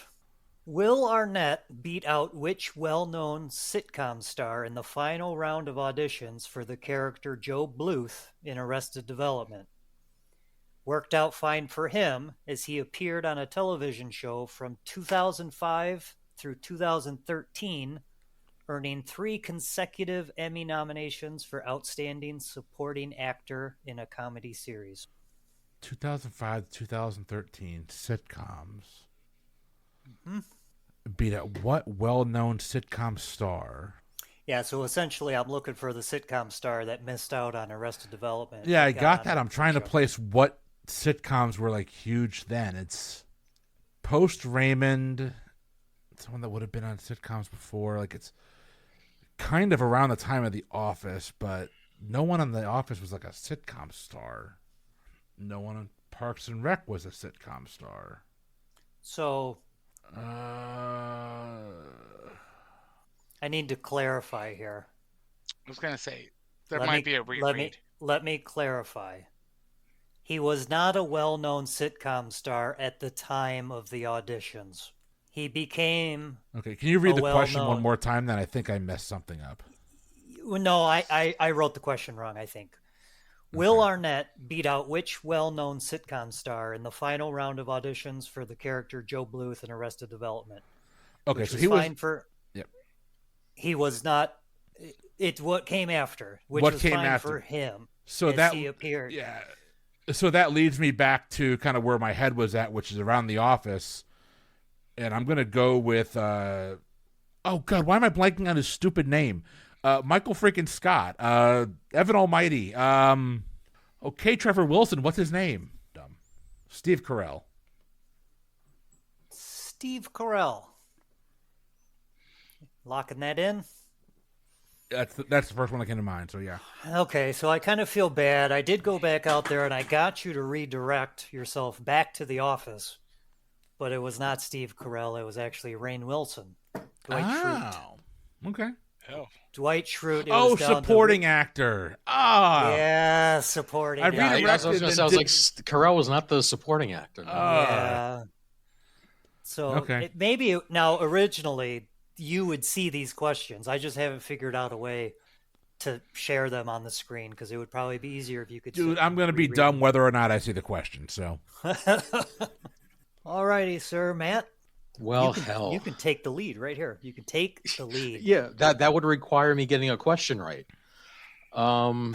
[SPEAKER 5] Will Arnett beat out which well-known sitcom star in the final round of auditions for the character Joe Bluth in Arrested Development? Worked out fine for him as he appeared on a television show from 2005 through 2013, earning 3 consecutive Emmy nominations for Outstanding Supporting Actor in a Comedy Series.
[SPEAKER 2] 2005 to 2013 sitcoms. Beat out what well-known sitcom star?
[SPEAKER 5] Yeah, so essentially I'm looking for the sitcom star that missed out on Arrested Development.
[SPEAKER 2] Yeah, I got that. I'm trying to place what sitcoms were like huge then. It's post Raymond, someone that would have been on sitcoms before. Like it's kind of around the time of The Office, but no one on The Office was like a sitcom star. No one on Parks and Rec was a sitcom star.
[SPEAKER 5] So I need to clarify here.
[SPEAKER 4] I was going to say, there might be a reread.
[SPEAKER 5] Let me clarify. He was not a well-known sitcom star at the time of the auditions. He became...
[SPEAKER 2] Okay, can you read the question one more time? Then I think I messed something up.
[SPEAKER 5] No, I wrote the question wrong, I think. Will Arnett beat out which well-known sitcom star in the final round of auditions for the character Joe Bluth in Arrested Development?
[SPEAKER 2] Okay, so he was fine
[SPEAKER 5] for.
[SPEAKER 2] Yep.
[SPEAKER 5] He was not. It's what came after, which
[SPEAKER 2] what
[SPEAKER 5] was
[SPEAKER 2] came
[SPEAKER 5] fine
[SPEAKER 2] after
[SPEAKER 5] for him.
[SPEAKER 2] So
[SPEAKER 5] as
[SPEAKER 2] that
[SPEAKER 5] he appeared.
[SPEAKER 2] Yeah. So that leads me back to kind of where my head was at, which is around The Office, and I'm gonna go with. Oh God, why am I blanking on his stupid name? Michael freaking Scott. Evan Almighty. Okay, Trevor Wilson. What's his name? Dumb. Steve Carell.
[SPEAKER 5] Steve Carell. Locking that in?
[SPEAKER 2] That's the first one that came to mind, so yeah.
[SPEAKER 5] Okay, so I kind of feel bad. I did go back out there and I got you to redirect yourself back to The Office, but it was not Steve Carell. It was actually Rainn Wilson. Dwight Schrute.
[SPEAKER 2] Okay.
[SPEAKER 4] Oh.
[SPEAKER 5] Dwight Schrute. It
[SPEAKER 2] Oh,
[SPEAKER 5] was down
[SPEAKER 2] supporting actor. Ah.
[SPEAKER 5] Yeah, supporting.
[SPEAKER 2] I
[SPEAKER 5] actor.
[SPEAKER 3] Yeah, I was
[SPEAKER 2] redirected
[SPEAKER 3] going to
[SPEAKER 2] and
[SPEAKER 3] say, I was
[SPEAKER 2] did-
[SPEAKER 3] like, Carell was not the supporting actor. No.
[SPEAKER 5] Yeah. So
[SPEAKER 2] Okay.
[SPEAKER 5] maybe now originally you would see these questions. I just haven't figured out a way to share them on the screen because it would probably be easier if you could.
[SPEAKER 2] Dude,
[SPEAKER 5] sit
[SPEAKER 2] I'm
[SPEAKER 5] and
[SPEAKER 2] going to be
[SPEAKER 5] reread
[SPEAKER 2] dumb
[SPEAKER 5] them.
[SPEAKER 2] whether or not I see the question, so.
[SPEAKER 5] All righty, sir, Matt.
[SPEAKER 3] Well,
[SPEAKER 5] You can take the lead right here. You can take the lead.
[SPEAKER 3] Yeah, that would require me getting a question right.
[SPEAKER 5] I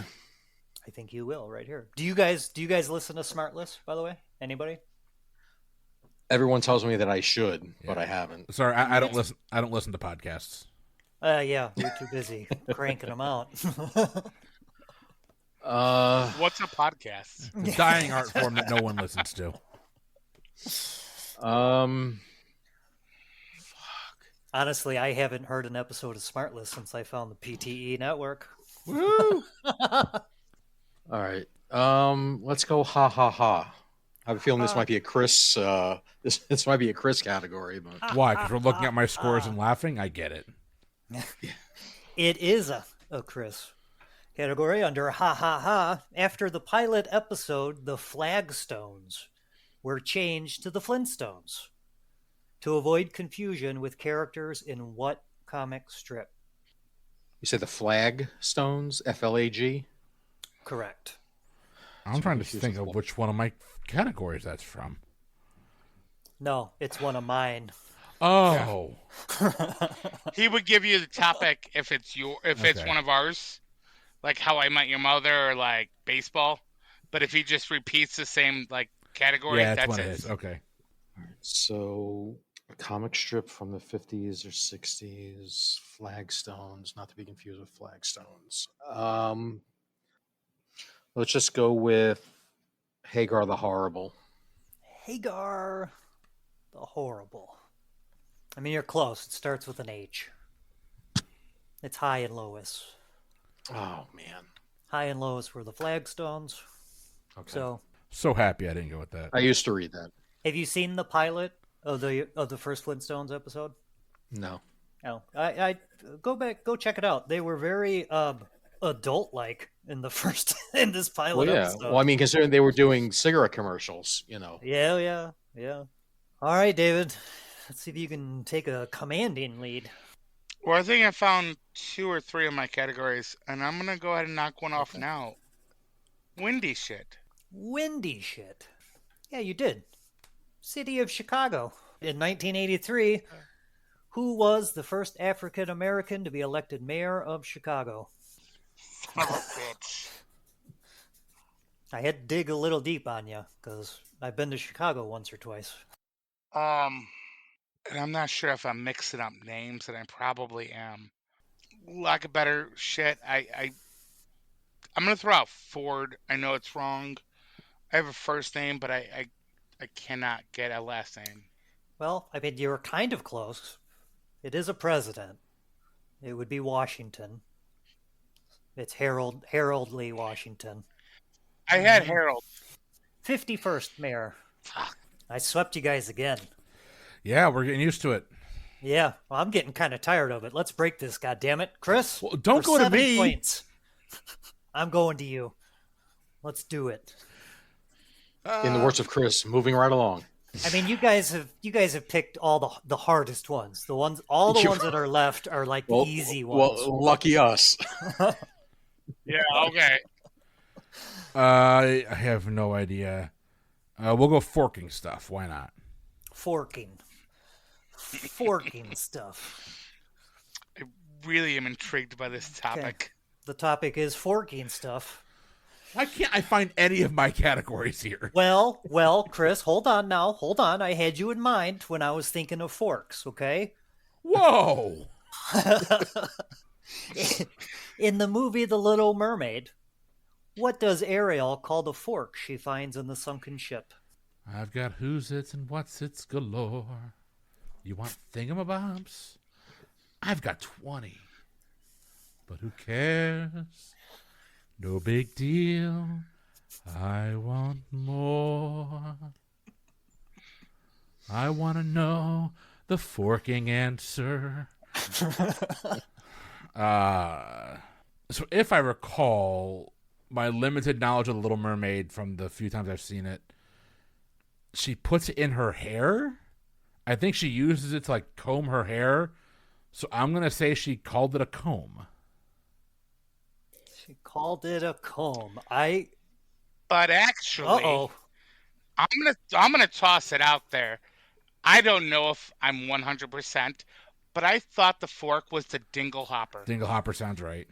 [SPEAKER 5] think you will right here. Do you guys listen to Smartless, by the way? Anybody?
[SPEAKER 3] Everyone tells me that I should, but
[SPEAKER 2] Yeah.
[SPEAKER 3] I haven't.
[SPEAKER 2] Sorry, I don't listen. I don't listen to podcasts.
[SPEAKER 5] Yeah, you're too busy cranking them out.
[SPEAKER 4] What's a podcast?
[SPEAKER 2] The dying art form that no one listens to.
[SPEAKER 5] Honestly, I haven't heard an episode of Smartless since I found the PTE network.
[SPEAKER 2] Woo!
[SPEAKER 3] All right. Let's go. Ha ha ha. I have a feeling this might be a Chris. This might be a Chris category, but
[SPEAKER 2] Why? Because we're looking at my scores and laughing? I get it.
[SPEAKER 5] It is a Chris category under ha ha ha. After the pilot episode, the Flagstones were changed to the Flintstones to avoid confusion with characters in what comic strip?
[SPEAKER 3] you said the Flagstones, FLAG.
[SPEAKER 5] Correct.
[SPEAKER 2] I'm trying to think of which one of my categories that's from.
[SPEAKER 5] No, it's one of mine.
[SPEAKER 2] Oh.
[SPEAKER 4] He would give you the topic if it's it's one of ours, like How I Met Your Mother or like baseball. But if he just repeats the same like category,
[SPEAKER 2] Yeah, that's
[SPEAKER 4] that's
[SPEAKER 2] what
[SPEAKER 4] it.
[SPEAKER 2] it is. Okay.
[SPEAKER 3] So a comic strip from the 50s or 60s, Flagstones, not to be confused with Flagstones. Let's just go with Hagar the Horrible.
[SPEAKER 5] Hagar the Horrible. I mean, you're close. It starts with an H. It's High and Lois.
[SPEAKER 3] Oh man.
[SPEAKER 5] High and Lois were the Flagstones.
[SPEAKER 3] Okay.
[SPEAKER 5] So,
[SPEAKER 2] happy I didn't go with that.
[SPEAKER 3] I used to read that.
[SPEAKER 5] have you seen the pilot of the first Flintstones episode?
[SPEAKER 3] No.
[SPEAKER 5] No, I go check it out. They were very adult like in the first in this pilot
[SPEAKER 3] Well, yeah.
[SPEAKER 5] episode.
[SPEAKER 3] Well, I mean, considering they were doing cigarette commercials,
[SPEAKER 5] Yeah. All right, David. Let's see if you can take a commanding lead.
[SPEAKER 4] Well, I think I found 2 or 3 of my categories, and I'm gonna go ahead and knock one off now. Windy shit.
[SPEAKER 5] Windy shit. Yeah, you did. City of Chicago. In 1983, who was the first African American to be elected mayor of Chicago?
[SPEAKER 4] Son of a bitch.
[SPEAKER 5] I had to dig a little deep on you because I've been to Chicago once or twice.
[SPEAKER 4] And I'm not sure if I'm mixing up names, and I probably am. Lack of better shit, I'm gonna throw out Ford. I know it's wrong. I have a first name, but I cannot get a last name.
[SPEAKER 5] Well, I mean, you were kind of close. It is a president. It would be Washington. It's Harold Lee Washington.
[SPEAKER 4] I had Harold.
[SPEAKER 5] 51st mayor.
[SPEAKER 4] Fuck.
[SPEAKER 5] I swept you guys again.
[SPEAKER 2] Yeah, we're getting used to it.
[SPEAKER 5] Yeah, well, I'm getting kind of tired of it. Let's break this, goddammit. Chris?
[SPEAKER 2] Well, don't
[SPEAKER 5] for
[SPEAKER 2] go to
[SPEAKER 5] 7
[SPEAKER 2] me.
[SPEAKER 5] Points. I'm going to you. Let's do it.
[SPEAKER 3] In the words of Chris, moving right along.
[SPEAKER 5] I mean, you guys have picked all the hardest ones. The ones that are left are like the easy ones.
[SPEAKER 3] Well, lucky us.
[SPEAKER 4] Yeah, okay.
[SPEAKER 2] I have no idea. We'll go forking stuff. Why not?
[SPEAKER 5] Forking stuff.
[SPEAKER 4] I really am intrigued by this topic.
[SPEAKER 5] The topic is forking stuff.
[SPEAKER 2] Why can't I find any of my categories here?
[SPEAKER 5] Well, Chris, hold on now. Hold on. I had you in mind when I was thinking of forks, okay?
[SPEAKER 2] Whoa!
[SPEAKER 5] In the movie The Little Mermaid, what does Ariel call the fork she finds in the sunken ship?
[SPEAKER 2] I've got who's its and what's its galore. You want thingamabobs? I've got 20. But who cares? No big deal. I want more. I want to know the forking answer. So if I recall my limited knowledge of The Little Mermaid from the few times I've seen it, she puts it in her hair. I think she uses it to like comb her hair. So I'm going to say she called it a comb.
[SPEAKER 5] She called it a comb.
[SPEAKER 4] But actually,
[SPEAKER 5] Uh-oh.
[SPEAKER 4] I'm gonna toss it out there. I don't know if I'm 100%, but I thought the fork was the dingle hopper.
[SPEAKER 2] Dingle hopper sounds right.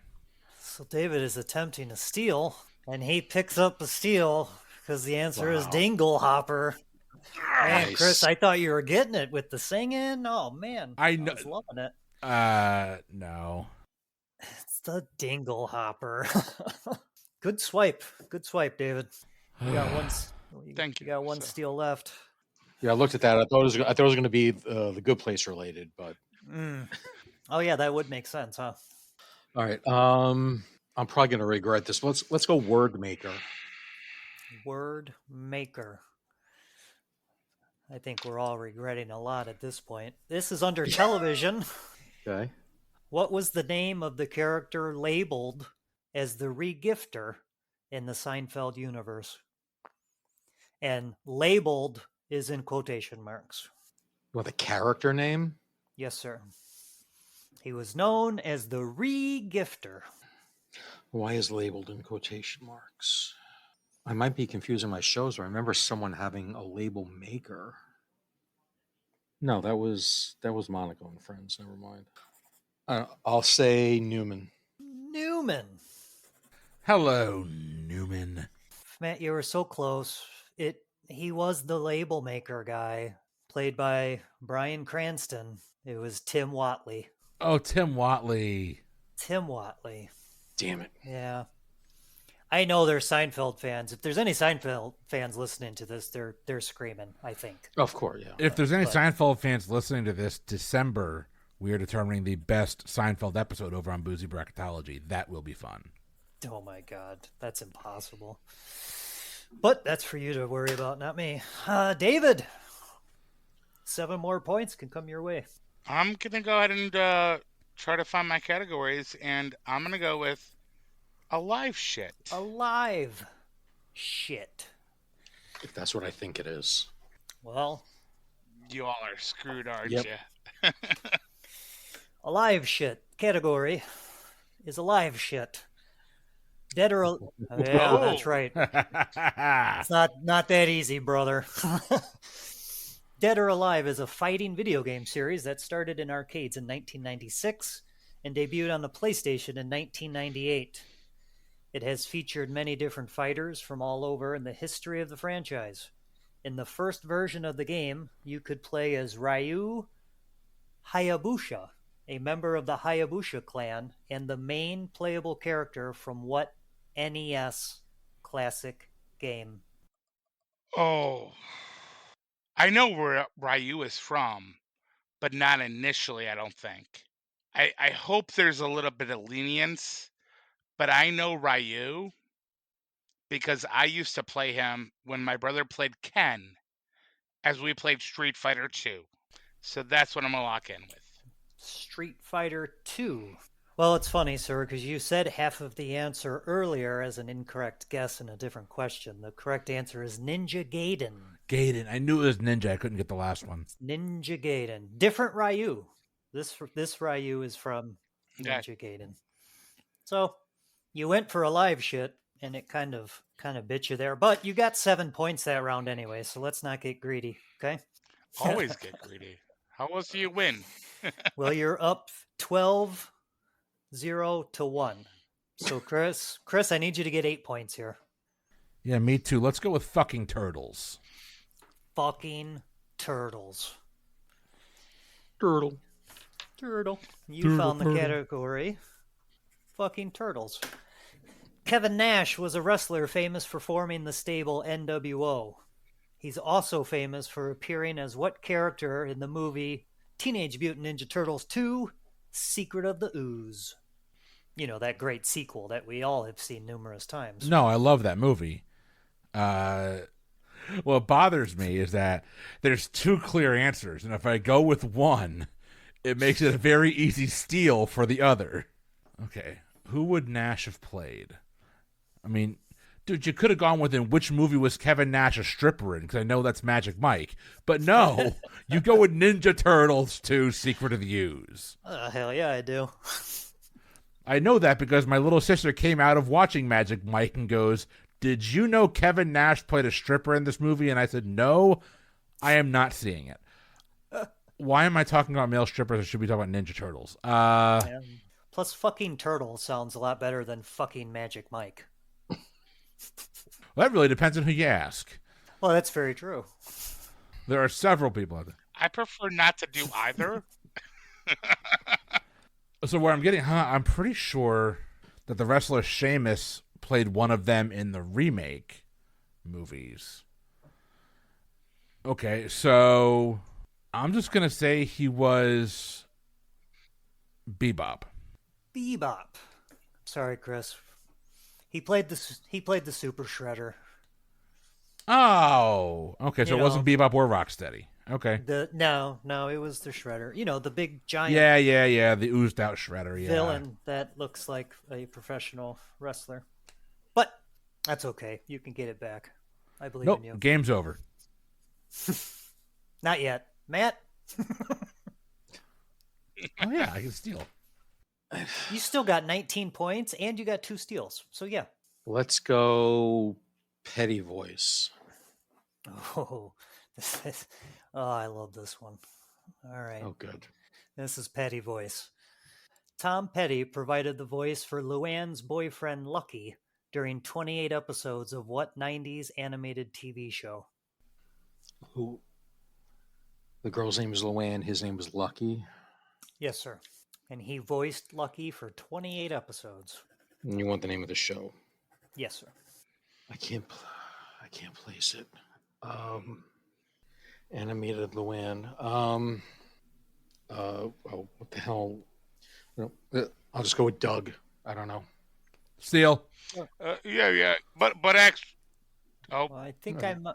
[SPEAKER 5] So David is attempting to steal, and he picks up the steal because the answer is dingle hopper. Man,
[SPEAKER 3] Nice.
[SPEAKER 5] Chris, I thought you were getting it with the singing. Oh man,
[SPEAKER 2] I
[SPEAKER 5] I was loving it.
[SPEAKER 2] No.
[SPEAKER 5] It's the dingle hopper. Good swipe, David. You got one.
[SPEAKER 4] Thank
[SPEAKER 5] You got one
[SPEAKER 4] sir.
[SPEAKER 5] steal left.
[SPEAKER 3] Yeah, I looked at that. I thought it was going to be the Good Place related, but
[SPEAKER 5] Oh yeah, that would make sense, huh?
[SPEAKER 3] all right. I'm probably going to regret this. Let's go word maker.
[SPEAKER 5] Word maker. I think we're all regretting a lot at this point. This is under television.
[SPEAKER 3] Okay.
[SPEAKER 5] What was the name of the character labeled as the regifter in the Seinfeld universe? And labeled is in quotation marks.
[SPEAKER 3] You want the character name?
[SPEAKER 5] Yes, sir. He was known as the regifter.
[SPEAKER 3] Why is labeled in quotation marks? I might be confusing my shows. I remember someone having a label maker. No, that was Monica and Friends. Never mind. I'll say Newman.
[SPEAKER 5] Newman.
[SPEAKER 2] Hello, Newman.
[SPEAKER 5] Matt, you were so close. He was the label maker guy, played by Bryan Cranston. It was Tim Whatley.
[SPEAKER 2] Oh, Tim Whatley.
[SPEAKER 5] Tim Whatley.
[SPEAKER 3] Damn it.
[SPEAKER 5] Yeah. I know they're Seinfeld fans. If there's any Seinfeld fans listening to this, they're screaming, I think.
[SPEAKER 3] Of course, yeah.
[SPEAKER 2] If there's any Seinfeld fans listening to this, December, we are determining the best Seinfeld episode over on Boozy Bracketology. That will be fun.
[SPEAKER 5] Oh my God, that's impossible. But that's for you to worry about, not me. David, 7 more points can come your way.
[SPEAKER 4] I'm gonna go ahead and try to find my categories, and I'm gonna go with alive shit.
[SPEAKER 5] Alive shit.
[SPEAKER 3] If that's what I think it is.
[SPEAKER 5] Well,
[SPEAKER 4] You all are screwed, aren't
[SPEAKER 3] Yep.
[SPEAKER 4] you?
[SPEAKER 5] alive shit category is alive shit. Dead or yeah, that's right. It's not that easy, brother. Dead or Alive is a fighting video game series that started in arcades in 1996 and debuted on the PlayStation in 1998. It has featured many different fighters from all over in the history of the franchise. In the first version of the game, you could play as Ryu Hayabusa, a member of the Hayabusa clan, and the main playable character from what NES classic game?
[SPEAKER 4] Oh, I know where Ryu is from, but not initially, I don't think. I hope there's a little bit of lenience, but I know Ryu because I used to play him when my brother played Ken as we played Street Fighter 2. So that's what I'm going to lock in with.
[SPEAKER 5] Street Fighter 2. Well, it's funny, sir, because you said half of the answer earlier as an incorrect guess in a different question. The correct answer is Ninja Gaiden.
[SPEAKER 2] Gaiden. I knew it was Ninja. I couldn't get the last one.
[SPEAKER 5] Ninja Gaiden. Different Ryu. This Ryu is from
[SPEAKER 4] Okay.
[SPEAKER 5] Ninja Gaiden. So you went for a live shit, and it kind of bit you there. But you got 7 points that round anyway, so let's not get greedy, okay?
[SPEAKER 4] Always get greedy. How else do you win?
[SPEAKER 5] Well, you're up 12-0 to 1. So Chris, I need you to get 8 points here.
[SPEAKER 2] Yeah, me too. Let's go with fucking turtles.
[SPEAKER 5] Fucking turtles.
[SPEAKER 3] Turtle.
[SPEAKER 5] You
[SPEAKER 2] Turtle,
[SPEAKER 5] found the
[SPEAKER 2] turtle.
[SPEAKER 5] category. Fucking turtles. Kevin Nash was a wrestler famous for forming the stable NWO. He's also famous for appearing as what character in the movie Teenage Mutant Ninja Turtles 2, Secret of the Ooze? You know, that great sequel that we all have seen numerous times.
[SPEAKER 2] No, I love that movie. What bothers me is that there's 2 clear answers, and if I go with one, it makes it a very easy steal for the other. Okay. Who would Nash have played? I mean, dude, you could have gone with in which movie was Kevin Nash a stripper in, because I know that's Magic Mike. But no, you go with Ninja Turtles 2 Secret of the Ooze.
[SPEAKER 5] Hell yeah, I do.
[SPEAKER 2] I know that because my little sister came out of watching Magic Mike and goes, "Did you know Kevin Nash played a stripper in this movie?" And I said, "No, I am not seeing it." Why am I talking about male strippers? I should be talking about Ninja Turtles.
[SPEAKER 5] Yeah. Plus, fucking turtle sounds a lot better than fucking Magic Mike.
[SPEAKER 2] Well, that really depends on who you ask.
[SPEAKER 5] Well, that's very true.
[SPEAKER 2] There are several people out there.
[SPEAKER 4] I prefer not to do either.
[SPEAKER 2] So where I'm getting, I'm pretty sure that the wrestler Sheamus played one of them in the remake movies. Okay, so I'm just gonna say he was Bebop.
[SPEAKER 5] Bebop. Sorry, Chris. He played the Super Shredder.
[SPEAKER 2] Oh, okay. So
[SPEAKER 5] You
[SPEAKER 2] it wasn't Bebop or Rocksteady. Okay.
[SPEAKER 5] No, it was the Shredder. You know, the big giant
[SPEAKER 2] Yeah. The oozed out Shredder. Yeah.
[SPEAKER 5] villain that looks like a professional wrestler. But that's okay. You can get it back. I believe in you.
[SPEAKER 2] Nope. Game's over.
[SPEAKER 5] Not yet, Matt.
[SPEAKER 2] Oh yeah, I can steal.
[SPEAKER 5] You still got 19 points, and you got 2 steals. So yeah.
[SPEAKER 3] Let's go Petty Voice.
[SPEAKER 5] Oh, I love this one. All right.
[SPEAKER 3] Oh, good.
[SPEAKER 5] This is Petty Voice. Tom Petty provided the voice for Luann's boyfriend Lucky during 28 episodes of what 90s animated TV show?
[SPEAKER 3] Who? The girl's name is Luann. His name was Lucky.
[SPEAKER 5] Yes, sir. And he voiced Lucky for 28 episodes.
[SPEAKER 3] And you want the name of the show?
[SPEAKER 5] Yes, sir.
[SPEAKER 3] I can't place it. Animated Luann. What the hell? I'll just go with Doug. I don't know.
[SPEAKER 2] Steal.
[SPEAKER 4] Yeah. But actually,
[SPEAKER 5] Well, I think I'm.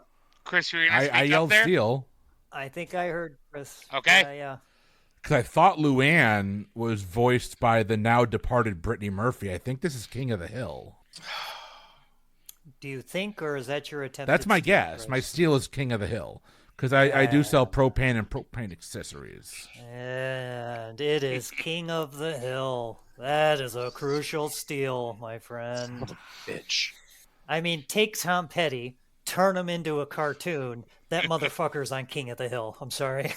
[SPEAKER 4] Chris, you're gonna speak
[SPEAKER 2] I
[SPEAKER 4] up
[SPEAKER 2] yelled
[SPEAKER 4] there.
[SPEAKER 2] steal
[SPEAKER 5] I think I heard Chris.
[SPEAKER 4] Okay.
[SPEAKER 5] Yeah.
[SPEAKER 2] because I thought Luann was voiced by the now departed Brittany Murphy. I think this is King of the Hill.
[SPEAKER 5] Do you think, or is that your attempt?
[SPEAKER 2] That's
[SPEAKER 5] at
[SPEAKER 2] my
[SPEAKER 5] steal,
[SPEAKER 2] guess.
[SPEAKER 5] Chris?
[SPEAKER 2] My steal is King of the Hill because I do sell propane and propane accessories.
[SPEAKER 5] And it is King of the Hill. That is a crucial steal, my friend.
[SPEAKER 3] What a bitch.
[SPEAKER 5] I mean, take Tom Petty, turn him into a cartoon. That motherfucker's on King of the Hill. I'm sorry.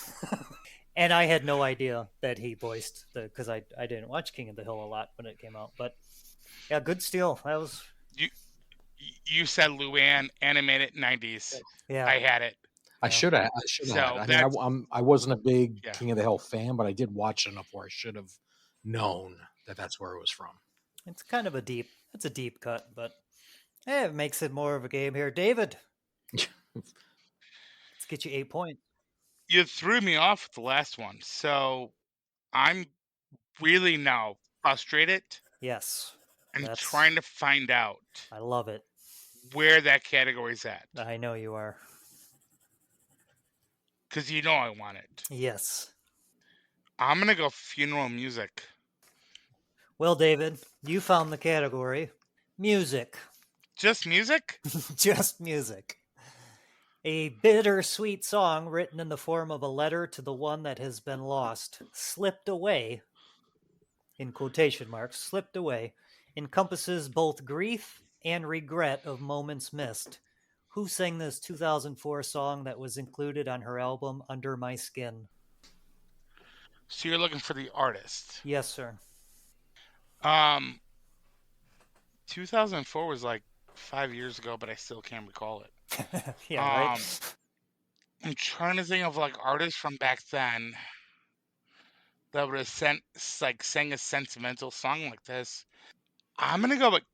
[SPEAKER 5] And I had no idea that he voiced because I didn't watch King of the Hill a lot when it came out. But yeah, good steal. That was
[SPEAKER 4] You said Luann animated 90s.
[SPEAKER 5] yeah.
[SPEAKER 4] I had it.
[SPEAKER 3] I should have.
[SPEAKER 4] So
[SPEAKER 3] I
[SPEAKER 4] that's-
[SPEAKER 3] I wasn't a big
[SPEAKER 4] Yeah.
[SPEAKER 3] King of the Hill fan, but I did watch enough where I should have known that that's where it was from.
[SPEAKER 5] It's kind of a deep cut, but it makes it more of a game here. David, let's get you 8 points.
[SPEAKER 4] You threw me off with the last one, so I'm really now frustrated
[SPEAKER 5] Yes,
[SPEAKER 4] and
[SPEAKER 5] That's-
[SPEAKER 4] trying to find out
[SPEAKER 5] I love it.
[SPEAKER 4] where that category's at.
[SPEAKER 5] I know you are.
[SPEAKER 4] Because you know I want it.
[SPEAKER 5] Yes.
[SPEAKER 4] I'm going to go funeral music.
[SPEAKER 5] Well, David, you found the category. Music.
[SPEAKER 4] Just music?
[SPEAKER 5] Just music. A bittersweet song written in the form of a letter to the one that has been lost, slipped away, in quotation marks, slipped away, encompasses both grief and regret of moments missed. Who sang this 2004 song that was included on her album Under My Skin?
[SPEAKER 4] So you're looking for the artist.
[SPEAKER 5] Yes, sir.
[SPEAKER 4] 2004 was like 5 years ago, but I still can't recall it.
[SPEAKER 5] Yeah, right?
[SPEAKER 4] I'm trying to think of like artists from back then that would have sang a sentimental song like this. I'm gonna go with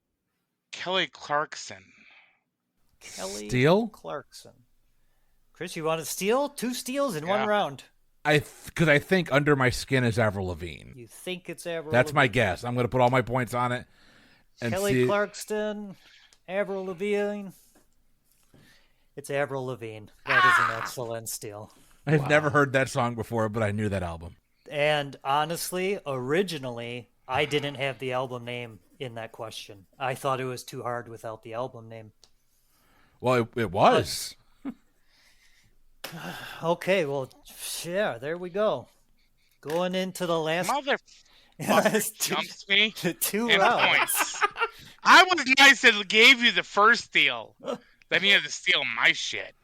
[SPEAKER 4] Kelly Clarkson.
[SPEAKER 5] Kelly
[SPEAKER 2] Steal?
[SPEAKER 5] Clarkson. Chris, you want to steal? 2 steals in
[SPEAKER 4] Yeah.
[SPEAKER 5] one round.
[SPEAKER 2] Because I think Under My Skin is Avril Lavigne.
[SPEAKER 5] You think it's Avril
[SPEAKER 2] That's my
[SPEAKER 5] Lavigne.
[SPEAKER 2] guess. I'm going to put all my points on it. And
[SPEAKER 5] Kelly
[SPEAKER 2] see.
[SPEAKER 5] Clarkson, Avril Lavigne. It's Avril Lavigne. That is an excellent steal.
[SPEAKER 2] I've never heard that song before, but I knew that album.
[SPEAKER 5] And honestly, originally, I didn't have the album name in that question. I thought it was too hard without the album name.
[SPEAKER 2] Well, it was.
[SPEAKER 5] Okay, well, yeah, there we go. Going into the last
[SPEAKER 4] Motherfucker jumps me
[SPEAKER 5] 2
[SPEAKER 4] in
[SPEAKER 5] rounds.
[SPEAKER 4] points. I was nice that gave you the first steal. Then you had to steal my shit.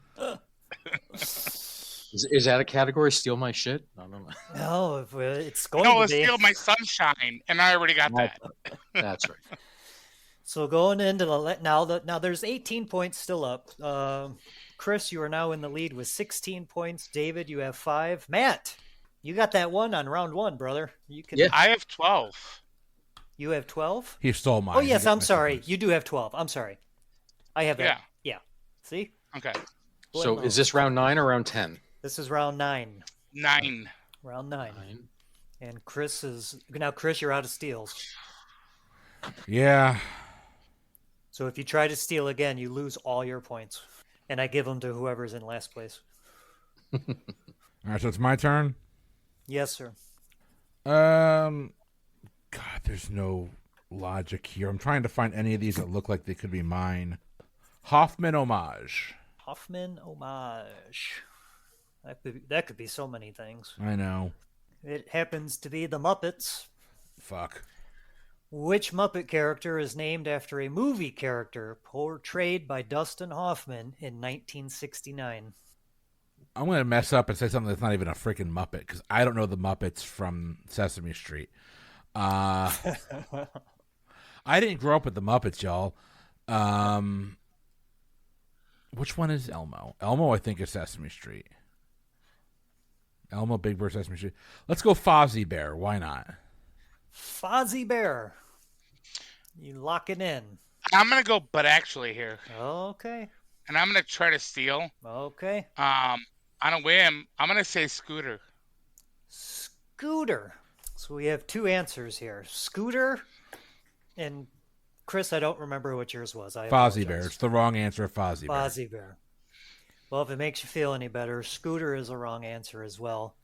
[SPEAKER 3] Is that a category? Steal my shit? I don't know.
[SPEAKER 5] No, it's going
[SPEAKER 4] No,
[SPEAKER 5] to
[SPEAKER 4] it's
[SPEAKER 5] be.
[SPEAKER 4] steal my sunshine, and I already got that.
[SPEAKER 3] That's right.
[SPEAKER 5] So going into the now there's 18 points still up. Chris, you are now in the lead with 16 points. David, you have 5. Matt, you got that one on round 1, brother. You can.
[SPEAKER 3] Yeah.
[SPEAKER 4] I have 12.
[SPEAKER 5] You have 12.
[SPEAKER 2] He stole mine.
[SPEAKER 5] Oh yes,
[SPEAKER 2] He
[SPEAKER 5] I'm
[SPEAKER 2] got my
[SPEAKER 5] sorry.
[SPEAKER 2] points.
[SPEAKER 5] You do have 12. I'm sorry. I have that. Yeah. See?
[SPEAKER 4] Okay.
[SPEAKER 3] So
[SPEAKER 5] Bueno.
[SPEAKER 3] is this round 9 or round 10?
[SPEAKER 5] This is round 9.
[SPEAKER 4] 9.
[SPEAKER 5] Round 9. And Chris, you're out of steals.
[SPEAKER 2] Yeah.
[SPEAKER 5] So if you try to steal again, you lose all your points. And I give them to whoever's in last place.
[SPEAKER 2] All right, so it's my turn.
[SPEAKER 5] Yes, sir.
[SPEAKER 2] God, there's no logic here. I'm trying to find any of these that look like they could be mine. Hoffman homage.
[SPEAKER 5] Hoffman homage. That could be so many things.
[SPEAKER 2] I know.
[SPEAKER 5] It happens to be the Muppets.
[SPEAKER 2] Fuck.
[SPEAKER 5] Which Muppet character is named after a movie character portrayed by Dustin Hoffman in 1969?
[SPEAKER 2] I'm going to mess up and say something that's not even a freaking Muppet because I don't know the Muppets from Sesame Street. I didn't grow up with the Muppets, y'all. Which one is Elmo? Elmo, I think, is Sesame Street. Elmo, Big Bird, Sesame Street. Let's go Fozzie Bear. Why not?
[SPEAKER 5] Fozzie Bear. You lock it in.
[SPEAKER 4] I'm going to go but actually here.
[SPEAKER 5] Okay.
[SPEAKER 4] And I'm going to try to steal.
[SPEAKER 5] Okay.
[SPEAKER 4] On a whim, I'm going to say Scooter.
[SPEAKER 5] Scooter. So we have 2 answers here. Scooter and Chris, I don't remember what yours was.
[SPEAKER 2] Fozzie Bear. It's the wrong answer, Fozzie Bear.
[SPEAKER 5] Fozzie Bear. Well, if it makes you feel any better, Scooter is a wrong answer as well.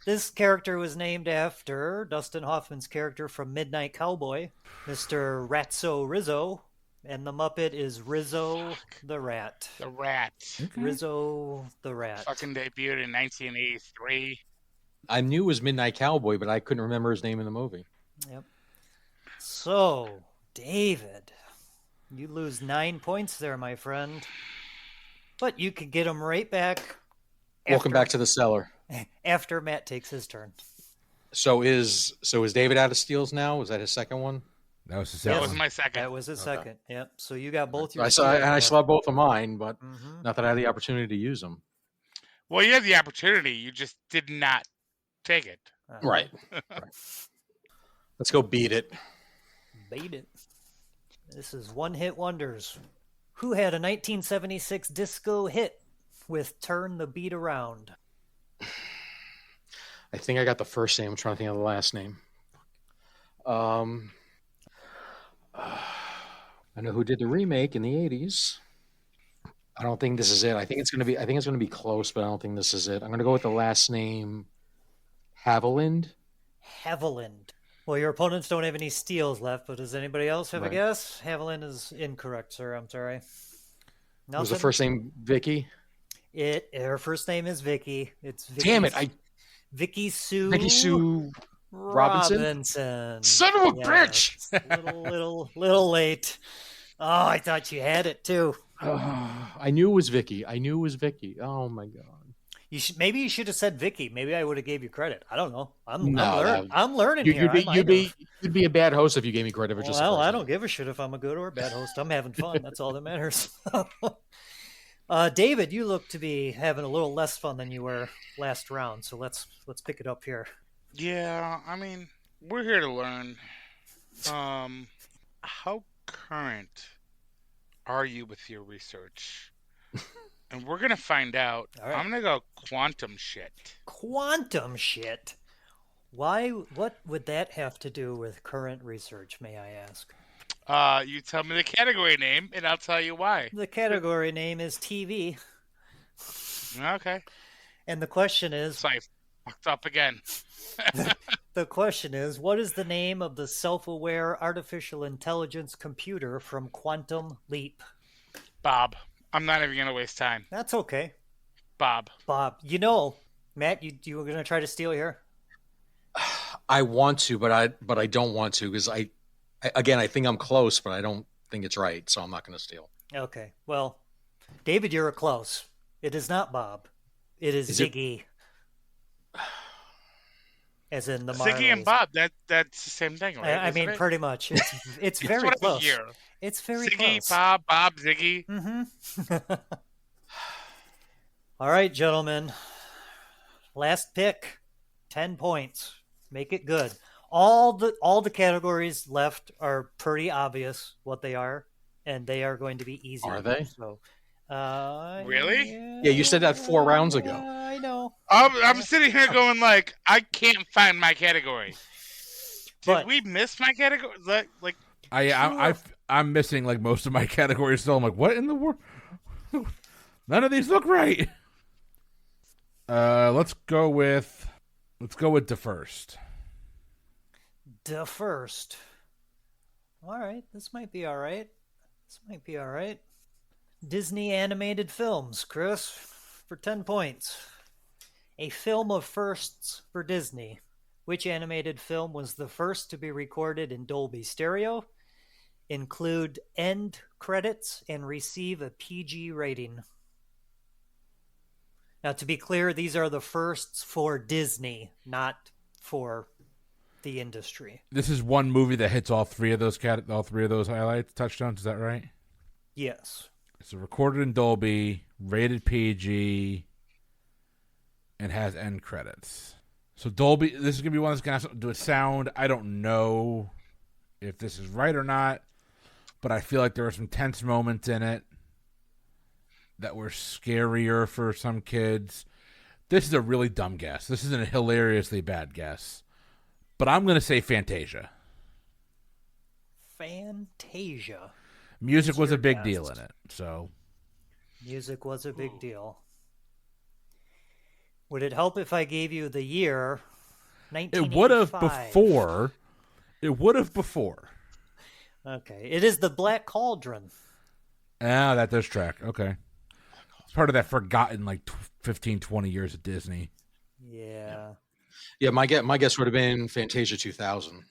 [SPEAKER 5] This character was named after Dustin Hoffman's character from Midnight Cowboy, Mr. Ratso Rizzo, and the Muppet is Rizzo the Rat.
[SPEAKER 4] The Rat.
[SPEAKER 2] Okay.
[SPEAKER 5] Rizzo the Rat.
[SPEAKER 4] Fucking debuted in 1983.
[SPEAKER 3] I knew it was Midnight Cowboy, but I couldn't remember his name in the movie.
[SPEAKER 5] Yep. So, David, you lose 9 points there, my friend. But you could get them right back.
[SPEAKER 3] Welcome back to the cellar.
[SPEAKER 5] After Matt takes his turn.
[SPEAKER 3] So is David out of steals now? Was that his second one?
[SPEAKER 2] That was the
[SPEAKER 4] That
[SPEAKER 2] second
[SPEAKER 4] was
[SPEAKER 2] one.
[SPEAKER 4] my second.
[SPEAKER 5] That was his second. Yep. So you got both your.
[SPEAKER 3] I saw both of mine, but
[SPEAKER 5] Mhm.
[SPEAKER 3] not that I had the opportunity to use them.
[SPEAKER 4] Well, you had the opportunity. You just did not take it.
[SPEAKER 3] Right. Let's go beat it.
[SPEAKER 5] Beat it. This is One Hit Wonders. Who had a 1976 disco hit with Turn the Beat Around?
[SPEAKER 3] I think I got the first name. I'm trying to think of the last name. I know who did the remake in the 80s. I don't think this is it. I think it's going to be close, but I don't think this is it. I'm going to go with the last name Haviland.
[SPEAKER 5] Haviland. Well, your opponents don't have any steals left, but does anybody else have a guess? Haviland is incorrect, sir. I'm sorry.
[SPEAKER 3] Was the first name Vicky?
[SPEAKER 5] Her first name is Vicky. It's Vicky.
[SPEAKER 3] Damn it!
[SPEAKER 5] Vicky Sue.
[SPEAKER 3] Vicky Sue Robinson. Son of a bitch!
[SPEAKER 5] Little late. Oh, I thought you had it too.
[SPEAKER 3] I knew it was Vicky. Oh my god!
[SPEAKER 5] Maybe you should have said Vicky. Maybe I would have gave you credit. I don't know. I'm learning
[SPEAKER 3] You'd
[SPEAKER 5] here.
[SPEAKER 3] You'd be a bad host if you gave me credit for just.
[SPEAKER 5] Well, I don't give a shit if I'm a good or a bad host. I'm having fun. That's all that matters. David, you look to be having a little less fun than you were last round. So let's pick it up here.
[SPEAKER 4] Yeah, I mean, we're here to learn. How current are you with your research? And we're gonna find out.
[SPEAKER 5] Right.
[SPEAKER 4] I'm gonna go quantum shit.
[SPEAKER 5] Quantum shit? Why? What would that have to do with current research, may I ask?
[SPEAKER 4] You tell me the category name, and I'll tell you why.
[SPEAKER 5] The category name is TV.
[SPEAKER 4] Okay.
[SPEAKER 5] And the question is...
[SPEAKER 4] So I fucked up again.
[SPEAKER 5] The question is, what is the name of the self-aware artificial intelligence computer from Quantum Leap?
[SPEAKER 4] Bob. I'm not even gonna waste time.
[SPEAKER 5] That's okay.
[SPEAKER 4] Bob.
[SPEAKER 5] Bob, Matt, you were going to try to steal here?
[SPEAKER 3] I want to, but I don't want to because I think I'm close, but I don't think it's right, so I'm not going to steal.
[SPEAKER 5] Okay. Well, David, you're close. It is not Bob. It is Ziggy. As in the Marlies.
[SPEAKER 4] Ziggy and Bob, that's the same thing, right?
[SPEAKER 5] I mean, pretty much. It's very close. It's very
[SPEAKER 4] Ziggy,
[SPEAKER 5] close.
[SPEAKER 4] Bob, Ziggy.
[SPEAKER 5] Mm-hmm. All right, gentlemen. Last pick, 10 points. Make it good. All the categories left are pretty obvious what they are, and they are going to be easy.
[SPEAKER 3] Are they?
[SPEAKER 5] So,
[SPEAKER 4] really?
[SPEAKER 3] Yeah, you said that 4 rounds ago.
[SPEAKER 5] I know.
[SPEAKER 4] I'm sitting here going like, I can't find my category.
[SPEAKER 5] But
[SPEAKER 4] Did we miss my category? Like
[SPEAKER 2] I'm missing like most of my categories still. I'm like, what in the world? None of these look right. Let's go with the first.
[SPEAKER 5] The first. All right, this might be all right. Disney animated films, Chris, for 10 points. A film of firsts for Disney. Which animated film was the first to be recorded in Dolby Stereo, include end credits, and receive a PG rating? Now, to be clear, these are the firsts for Disney, not for the industry.
[SPEAKER 2] This is one movie that hits all three of those highlights, touchdowns. Is that right?
[SPEAKER 5] Yes.
[SPEAKER 2] It's recorded in Dolby, rated PG, and has end credits. So Dolby, this is going to be one that's going to have something to do with sound. I don't know if this is right or not, but I feel like there were some tense moments in it that were scarier for some kids. This is a really dumb guess. This isn't a hilariously bad guess. But I'm going to say Fantasia.
[SPEAKER 5] Fantasia.
[SPEAKER 2] Music was a big deal in it, so...
[SPEAKER 5] Music was a big deal. Would it help if I gave you the year? 1985.
[SPEAKER 2] It would have before.
[SPEAKER 5] Okay. It is The Black Cauldron.
[SPEAKER 2] Ah, that does track. Okay. It's part of that forgotten, 15, 20 years of Disney.
[SPEAKER 5] Yeah.
[SPEAKER 3] Yeah, my guess would have been Fantasia 2000.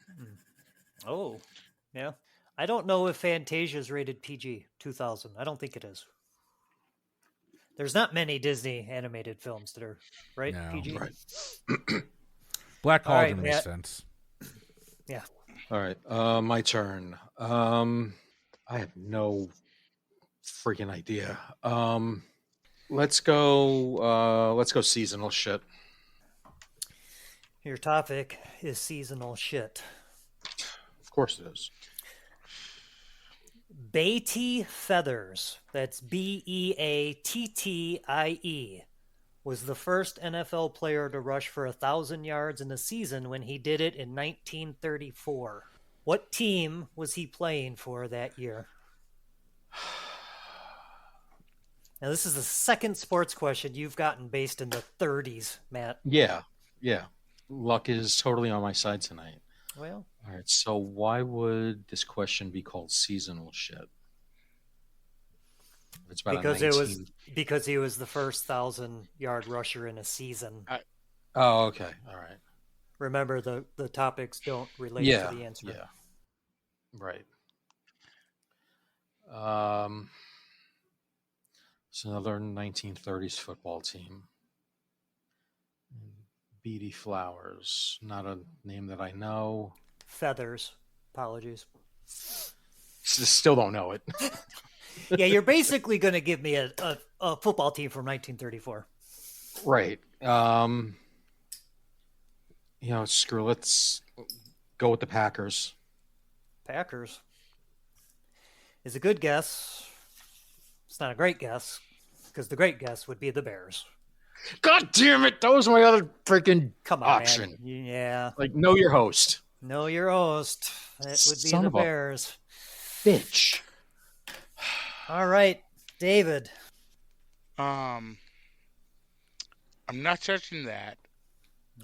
[SPEAKER 5] Oh, yeah. I don't know if Fantasia is rated PG 2000. I don't think it is. There's not many Disney animated films that are PG.
[SPEAKER 3] Right.
[SPEAKER 2] Black Cauldron makes sense.
[SPEAKER 5] Yeah.
[SPEAKER 3] All right. My turn. I have no freaking idea. Let's go seasonal shit.
[SPEAKER 5] Your topic is seasonal shit.
[SPEAKER 3] Of course it is.
[SPEAKER 5] Beatty Feathers, that's Beattie, was the first NFL player to rush for 1,000 yards in a season when he did it in 1934. What team was he playing for that year? Now, this is the second sports question you've gotten based in the 30s, Matt.
[SPEAKER 3] Yeah. Luck is totally on my side tonight.
[SPEAKER 5] Well,
[SPEAKER 3] all right. So why would this question be called seasonal shit? It's about
[SPEAKER 5] because he was the first 1,000-yard rusher in a season.
[SPEAKER 3] Oh, okay. All right.
[SPEAKER 5] Remember, the topics don't relate to the answer.
[SPEAKER 3] Yeah. Right. It's another 1930s football team. Beatty Flowers, not a name that I know.
[SPEAKER 5] Feathers, apologies.
[SPEAKER 3] Still don't know it.
[SPEAKER 5] Yeah, you're basically going to give me a football team from 1934.
[SPEAKER 3] Right. Screw. Let's go with the Packers.
[SPEAKER 5] Packers is a good guess. It's not a great guess because the great guess would be the Bears.
[SPEAKER 3] God damn it! That was my other freaking option.
[SPEAKER 5] Man. Yeah.
[SPEAKER 3] Know your host.
[SPEAKER 5] Know your host. That would be the Bears.
[SPEAKER 3] Bitch.
[SPEAKER 5] All right, David.
[SPEAKER 4] I'm not touching that.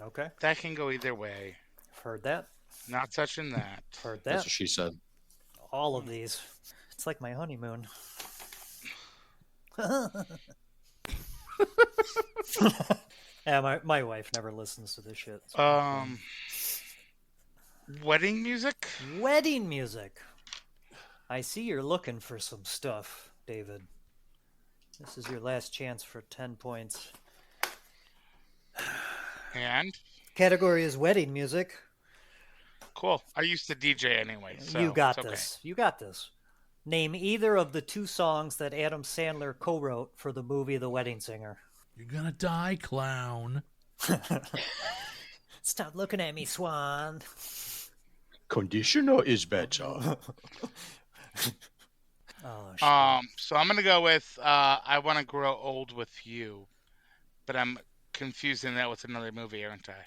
[SPEAKER 5] Okay.
[SPEAKER 4] That can go either way.
[SPEAKER 5] Heard that.
[SPEAKER 4] Not touching that.
[SPEAKER 5] Heard
[SPEAKER 3] That's
[SPEAKER 5] that.
[SPEAKER 3] what she said.
[SPEAKER 5] All of these. It's like my honeymoon. Yeah, my wife never listens to this shit. So.
[SPEAKER 4] Wedding music?
[SPEAKER 5] Wedding music. I see you're looking for some stuff, David. This is your last chance for 10 points.
[SPEAKER 4] And?
[SPEAKER 5] Category is wedding music.
[SPEAKER 4] Cool. I used to DJ anyway, so
[SPEAKER 5] you got
[SPEAKER 4] it's okay.
[SPEAKER 5] this. You got this. Name either of the 2 songs that Adam Sandler co-wrote for the movie The Wedding Singer.
[SPEAKER 2] You're gonna die, clown.
[SPEAKER 5] Stop looking at me, Swan.
[SPEAKER 3] Conditioner is better.
[SPEAKER 5] Oh,
[SPEAKER 4] so I'm gonna go with I Want to Grow Old with You, but I'm confusing that with another movie, aren't I?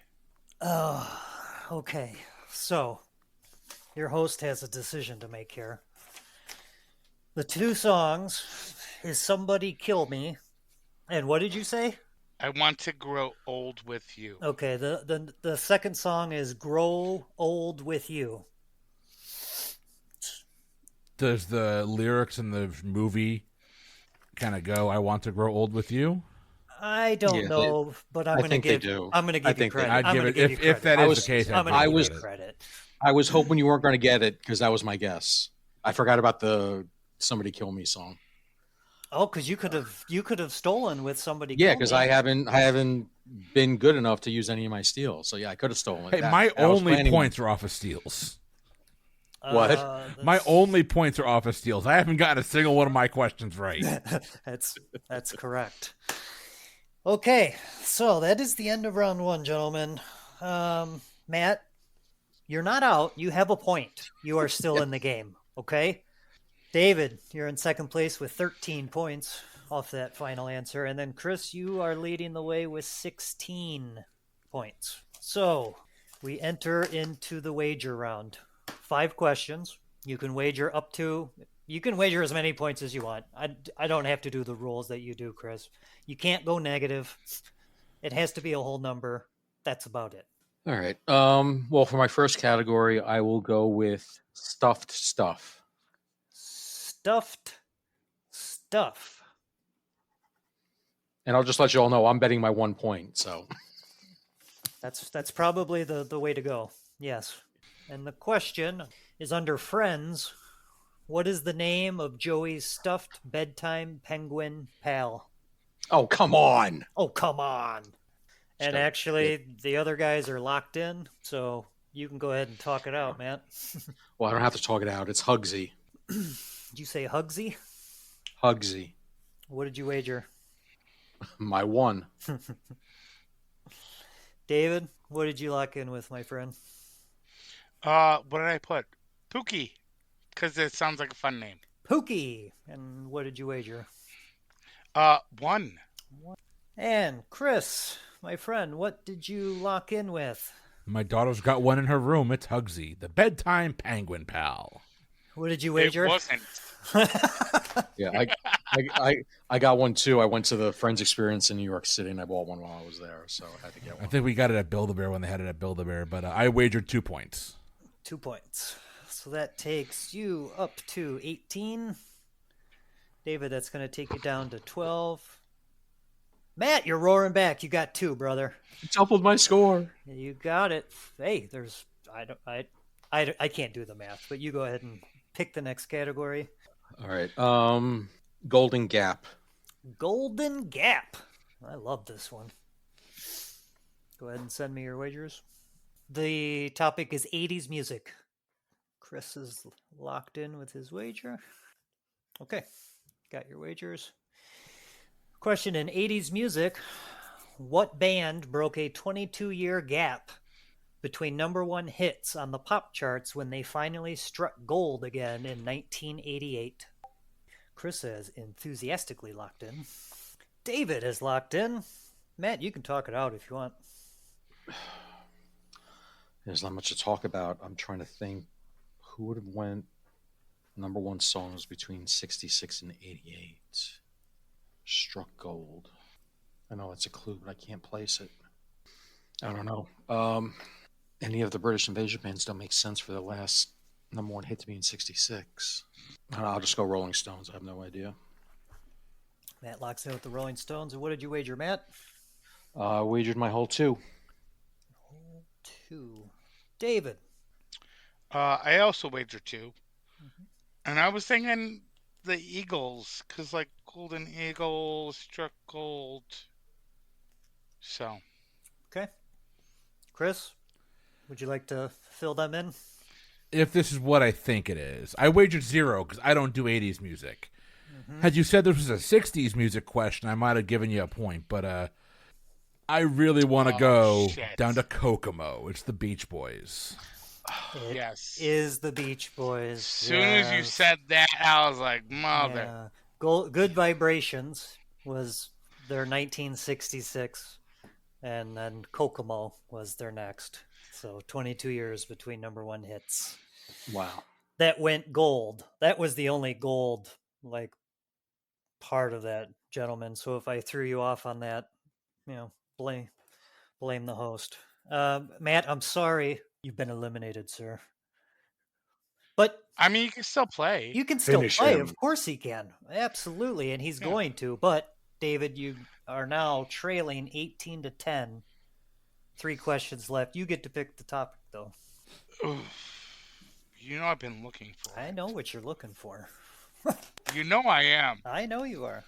[SPEAKER 5] Oh, okay. So, your host has a decision to make here. The 2 songs is Somebody Kill Me, and what did you say?
[SPEAKER 4] I Want to Grow Old with You.
[SPEAKER 5] Okay, the second song is Grow Old with You.
[SPEAKER 2] Does the lyrics in the movie kind of go, I want to grow old with you?
[SPEAKER 5] I don't know, but I'm going to give you credit.
[SPEAKER 2] I'd give it, if that is the case,
[SPEAKER 5] I'm going to give you
[SPEAKER 3] credit. I was hoping you weren't going to get it because that was my guess. I forgot about the Somebody Kill Me song.
[SPEAKER 5] Oh, because you could have stolen with Somebody.
[SPEAKER 3] Yeah, because I haven't been good enough to use any of my steals. So yeah, I could have stolen.
[SPEAKER 2] Hey, my only points are off of steals.
[SPEAKER 3] What?
[SPEAKER 2] My only points are off of steals. I haven't gotten a single one of my questions right.
[SPEAKER 5] That's correct. Okay, so that is the end of round 1, gentlemen. Matt, you're not out. You have a point. You are still in the game. Okay. David, you're in second place with 13 points off that final answer. And then, Chris, you are leading the way with 16 points. So we enter into the wager round. 5 questions. You can wager as many points as you want. I don't have to do the rules that you do, Chris. You can't go negative. It has to be a whole number. That's about it.
[SPEAKER 3] All right. Well, for my first category, I will go with stuffed stuff.
[SPEAKER 5] Stuffed stuff.
[SPEAKER 3] And I'll just let you all know I'm betting my 1 point. So
[SPEAKER 5] that's probably the way to go. Yes. And the question is under Friends. What is the name of Joey's stuffed bedtime penguin pal?
[SPEAKER 3] Oh, come on.
[SPEAKER 5] Oh, come on. And actually, the other guys are locked in, so you can go ahead and talk it out, Matt.
[SPEAKER 3] Well, I don't have to talk it out. It's Hugsy.
[SPEAKER 5] Did you say Hugsy?
[SPEAKER 3] Hugsy.
[SPEAKER 5] What did you wager?
[SPEAKER 3] My 1.
[SPEAKER 5] David, what did you lock in with, my friend?
[SPEAKER 4] What did I put? Pookie, because it sounds like a fun name.
[SPEAKER 5] Pookie. And what did you wager?
[SPEAKER 4] 1.
[SPEAKER 5] And Chris, my friend, what did you lock in with?
[SPEAKER 2] My daughter's got one in her room. It's Hugsy, the bedtime penguin pal.
[SPEAKER 5] What did you wager?
[SPEAKER 4] It wasn't.
[SPEAKER 3] Yeah, I got one too. I went to the Friends Experience in New York City and I bought one while I was there, so I had to get one.
[SPEAKER 2] I think we got it at Build-A-Bear when they had it at Build-A-Bear, but I wagered 2 points.
[SPEAKER 5] 2 points. So that takes you up to 18. David, that's going to take you down to 12. Matt, you're roaring back. You got 2, brother.
[SPEAKER 3] You doubled my score.
[SPEAKER 5] You got it. Hey, I can't do the math, but you go ahead and pick the next category.
[SPEAKER 3] All right. Golden Gap.
[SPEAKER 5] Golden Gap. I love this one. Go ahead and send me your wagers. The topic is 80s music. Chris is locked in with his wager. Okay, got your wagers. Question in 80s music. What band broke a 22-year gap between number 1 hits on the pop charts when they finally struck gold again in 1988? Chris is enthusiastically locked in. David is locked in. Matt, you can talk it out if you want.
[SPEAKER 3] There's not much to talk about. I'm trying to think who would have went number 1 songs between 66 and 88. Struck gold. I know it's a clue, but I can't place it. I don't know. Any of the British invasion bands don't make sense for the last number one hit to be in '66. I'll just go Rolling Stones. I have no idea.
[SPEAKER 5] Matt locks in with the Rolling Stones. And what did you wager, Matt?
[SPEAKER 3] Wagered my whole 2.
[SPEAKER 5] Whole 2. David.
[SPEAKER 4] I also wagered 2. And I was thinking the Eagles, because, like, Golden Eagle struck gold. So.
[SPEAKER 5] Okay. Chris, would you like to fill them in?
[SPEAKER 2] If this is what I think it is. I wagered 0 because I don't do 80s music. Had you said this was a 60s music question, I might have given you a point, but I really want to go down to Kokomo. It's the Beach Boys.
[SPEAKER 5] It
[SPEAKER 4] yes.
[SPEAKER 5] is the Beach Boys.
[SPEAKER 4] As soon as you said that, I was like, mother.
[SPEAKER 5] Yeah. Good Vibrations was their 1966, and then Kokomo was their next. So 22 years between number one hits.
[SPEAKER 3] Wow.
[SPEAKER 5] That went gold. That was the only gold, like, part of that, gentleman. So if I threw you off on that, blame the host. Matt, I'm sorry. You've been eliminated, sir. But
[SPEAKER 4] I mean, you can still play.
[SPEAKER 5] You can still
[SPEAKER 3] Finish
[SPEAKER 5] play.
[SPEAKER 3] him.
[SPEAKER 5] Of course he can. Absolutely. And he's going to. But, David, you are now trailing 18-10. 3 questions left. You get to pick the topic, though.
[SPEAKER 4] You know I've been looking for
[SPEAKER 5] I
[SPEAKER 4] it.
[SPEAKER 5] know what you're looking for.
[SPEAKER 4] You know I am.
[SPEAKER 5] I know you are.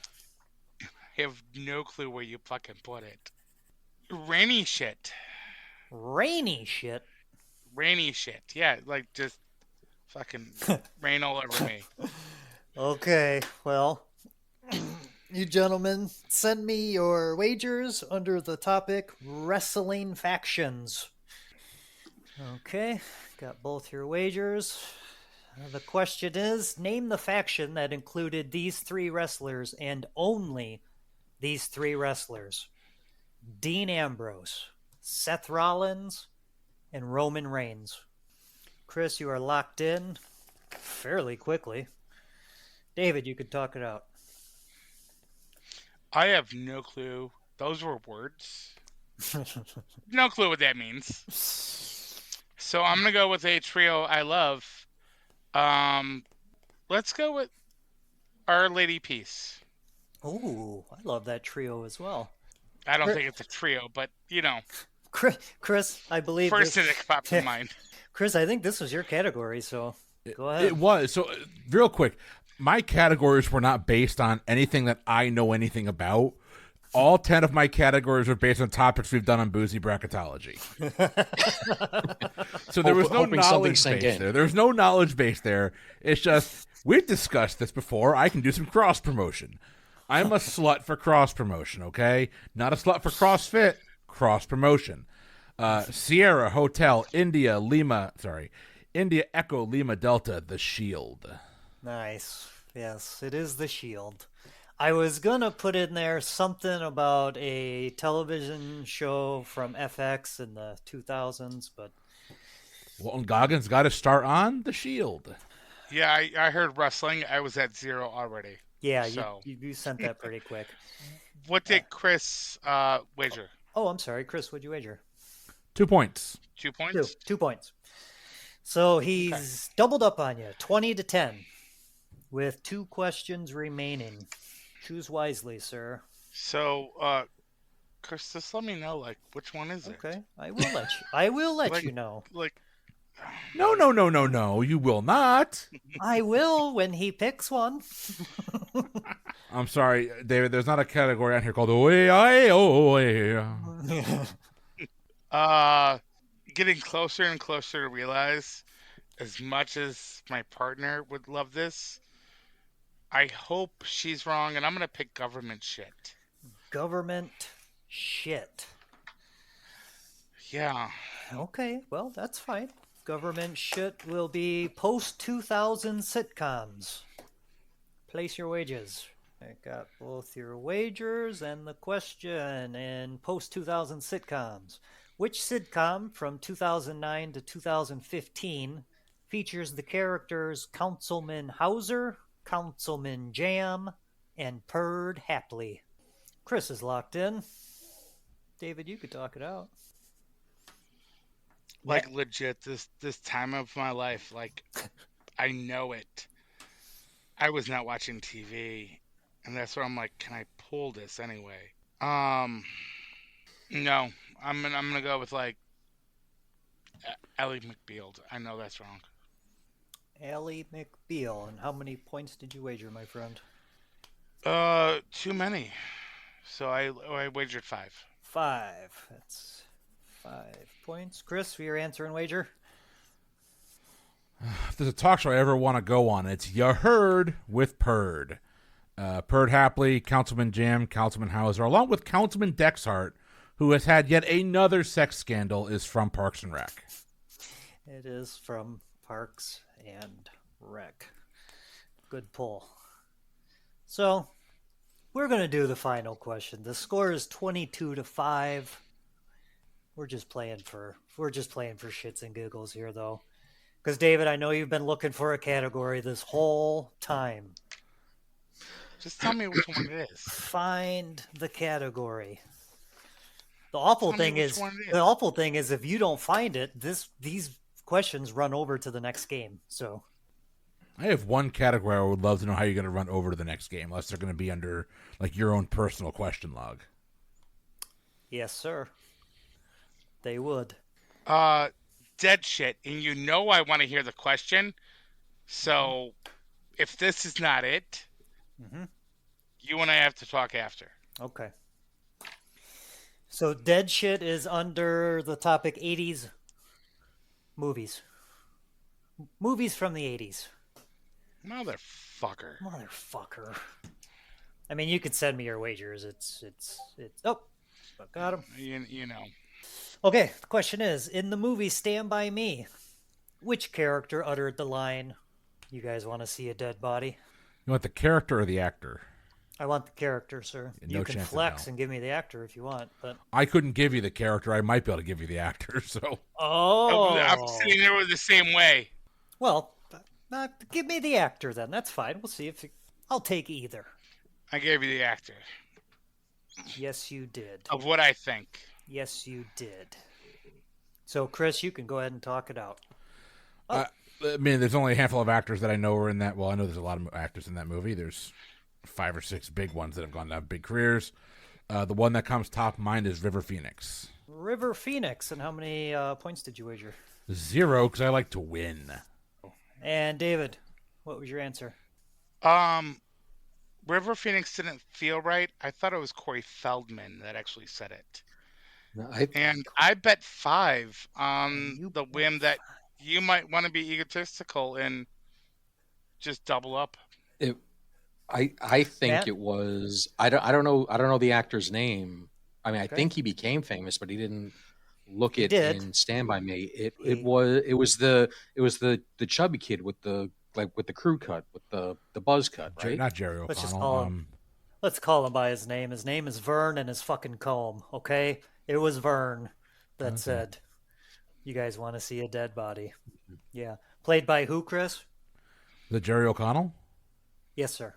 [SPEAKER 4] I have no clue where you fucking put it. Rainy shit.
[SPEAKER 5] Rainy shit.
[SPEAKER 4] Rainy shit. Yeah, like just fucking rain all over me.
[SPEAKER 5] Okay, well, you gentlemen, send me your wagers under the topic wrestling factions. Okay, got both your wagers. The question is, name the faction that included these 3 wrestlers and only these 3 wrestlers. Dean Ambrose, Seth Rollins, and Roman Reigns. Chris, you are locked in fairly quickly. David, you could talk it out.
[SPEAKER 4] I have no clue. Those were words. No clue what that means. So I'm gonna go with a trio I love. Let's go with Our Lady Peace.
[SPEAKER 5] Ooh, I love that trio as well.
[SPEAKER 4] I don't think it's a trio, but
[SPEAKER 5] Chris, I believe
[SPEAKER 4] first thing that popped in mind.
[SPEAKER 5] Chris, I think this was your category, so go ahead.
[SPEAKER 2] It was. So, real quick, my categories were not based on anything that I know anything about. All 10 of my categories are based on topics we've done on Boozy Bracketology. So there was no knowledge base there. There's no knowledge base there. It's just, we've discussed this before. I can do some cross-promotion. I'm a slut for cross-promotion, okay? Not a slut for CrossFit. Cross-promotion. Sierra Hotel, India Echo Lima Delta, The Shield.
[SPEAKER 5] Nice. Yes, it is The Shield. I was going to put in there something about a television show from FX in the 2000s, but...
[SPEAKER 2] Walton Goggins got to start on The Shield.
[SPEAKER 4] Yeah, I heard wrestling. I was at 0 already.
[SPEAKER 5] Yeah,
[SPEAKER 4] so.
[SPEAKER 5] you sent that pretty quick.
[SPEAKER 4] What did Chris wager?
[SPEAKER 5] Oh, I'm sorry. Chris, what'd you wager?
[SPEAKER 2] 2 points.
[SPEAKER 4] 2 points?
[SPEAKER 5] 2 points. So he's doubled up on you, 20-10, with 2 questions remaining. Choose wisely, sir.
[SPEAKER 4] So, Chris, just let me know, like, which one is it?
[SPEAKER 5] Okay, I will let you. I will let you know.
[SPEAKER 4] Like,
[SPEAKER 2] No, you will not.
[SPEAKER 5] I will when he picks one.
[SPEAKER 2] I'm sorry, David, there's not a category on here called Oe.
[SPEAKER 4] Getting closer and closer to realize, as much as my partner would love this, I hope she's wrong, and I'm going to pick government shit.
[SPEAKER 5] Government shit.
[SPEAKER 4] Yeah.
[SPEAKER 5] Okay, well, that's fine. Government shit will be post-2000 sitcoms. Place your wages. I got both your wagers and the question in post-2000 sitcoms. Which sitcom from 2009 to 2015 features the characters Councilman Hauser, Councilman Jam, and Perd Hapley? Chris is locked in. David, you could talk it out.
[SPEAKER 4] Like legit, this time of my life, like I know it. I was not watching TV, and that's where I'm like, can I pull this anyway? No, I'm gonna go with like Ellie McBeal. I know that's wrong.
[SPEAKER 5] Ally McBeal. And how many points did you wager, my friend?
[SPEAKER 4] Too many. So I wagered 5.
[SPEAKER 5] 5. That's 5 points. Chris, for your answer and wager?
[SPEAKER 2] If there's a talk show I ever want to go on, it's You Heard with Purd. Purd Hapley, Councilman Jim, Councilman Hauser, along with Councilman Dexhart, who has had yet another sex scandal, is from Parks and Rec.
[SPEAKER 5] It is from Parks and Rec. Good pull. So, we're going to do the final question. The score is 22-5. We're just playing for shits and giggles here, though. Because, David, I know you've been looking for a category this whole time.
[SPEAKER 4] Just tell me which one it is.
[SPEAKER 5] Find the category. The awful thing is if you don't find it, these questions run over to the next game. So
[SPEAKER 2] I have one category I would love to know how you're going to run over to the next game, unless they're going to be under like your own personal question log.
[SPEAKER 5] Yes, sir. They would.
[SPEAKER 4] Dead shit, and you know I want to hear the question. So, if this is not it, you and I have to talk after.
[SPEAKER 5] Okay. So, dead shit is under the topic 80s movies. Movies from the 80s.
[SPEAKER 4] Motherfucker.
[SPEAKER 5] I mean, you could send me your wagers. It's. Oh, got him.
[SPEAKER 4] You know.
[SPEAKER 5] Okay, the question is, in the movie Stand By Me, which character uttered the line, "You guys want to see a dead body"?
[SPEAKER 2] You want the character or the actor?
[SPEAKER 5] I want the character, sir.
[SPEAKER 2] No
[SPEAKER 5] you can
[SPEAKER 2] chance
[SPEAKER 5] flex and give me the actor if you want, but
[SPEAKER 2] I couldn't give you the character. I might be able to give you the actor. So.
[SPEAKER 5] Oh,
[SPEAKER 4] I'm sitting there with the same way.
[SPEAKER 5] Well, give me the actor then. That's fine. We'll see if I'll take either.
[SPEAKER 4] I gave you the actor.
[SPEAKER 5] Yes, you did.
[SPEAKER 4] Of what I think.
[SPEAKER 5] Yes, you did. So, Chris, you can go ahead and talk it out.
[SPEAKER 2] I mean, there's only a handful of actors that I know are in that. Well, I know there's a lot of actors in that movie. There's 5 or 6 big ones that have gone to have big careers. The one that comes top of mind is River Phoenix.
[SPEAKER 5] River Phoenix. And how many points did you wager?
[SPEAKER 2] 0, because I like to win.
[SPEAKER 5] And David, what was your answer?
[SPEAKER 4] River Phoenix didn't feel right. I thought it was Corey Feldman that actually said it.
[SPEAKER 3] No,
[SPEAKER 4] I bet 5 on the whim that you might want to be egotistical and just double up.
[SPEAKER 3] I think
[SPEAKER 5] Matt?
[SPEAKER 3] it was. I don't know the actor's name. I mean, I think he became famous, but he didn't look it in Stand By Me. It was the chubby kid with the crew cut, with the buzz cut, right?
[SPEAKER 2] Not Jerry O'Connell.
[SPEAKER 5] Let's just call him. Let's call him by his name. His name is Vern and his fucking comb. Okay, it was Vern that said, "You guys want to see a dead body?" Yeah, played by who, Chris?
[SPEAKER 2] The Jerry O'Connell.
[SPEAKER 5] Yes, sir.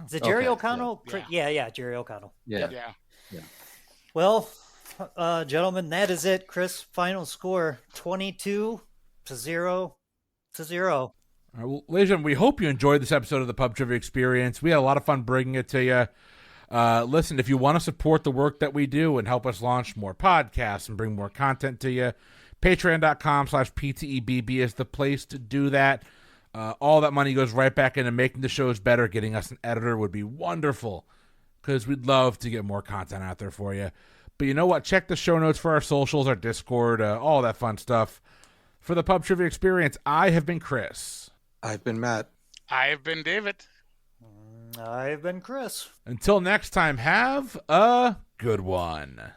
[SPEAKER 5] Is it Jerry O'Connell?
[SPEAKER 4] Yeah.
[SPEAKER 5] Jerry O'Connell.
[SPEAKER 3] Yeah.
[SPEAKER 5] Well, gentlemen, that is it. Chris, final score 22-0 to 0.
[SPEAKER 2] All right, well, ladies and gentlemen, we hope you enjoyed this episode of the Pub Trivia Experience. We had a lot of fun bringing it to you. Listen, if you want to support the work that we do and help us launch more podcasts and bring more content to you, patreon.com/PTEBB is the place to do that. All that money goes right back into making the shows better. Getting us an editor would be wonderful because we'd love to get more content out there for you. But you know what? Check the show notes for our socials, our Discord, all that fun stuff. For the Pub Trivia Experience, I have been Chris.
[SPEAKER 3] I've been Matt.
[SPEAKER 4] I have been David.
[SPEAKER 5] I've been Chris.
[SPEAKER 2] Until next time, have a good one.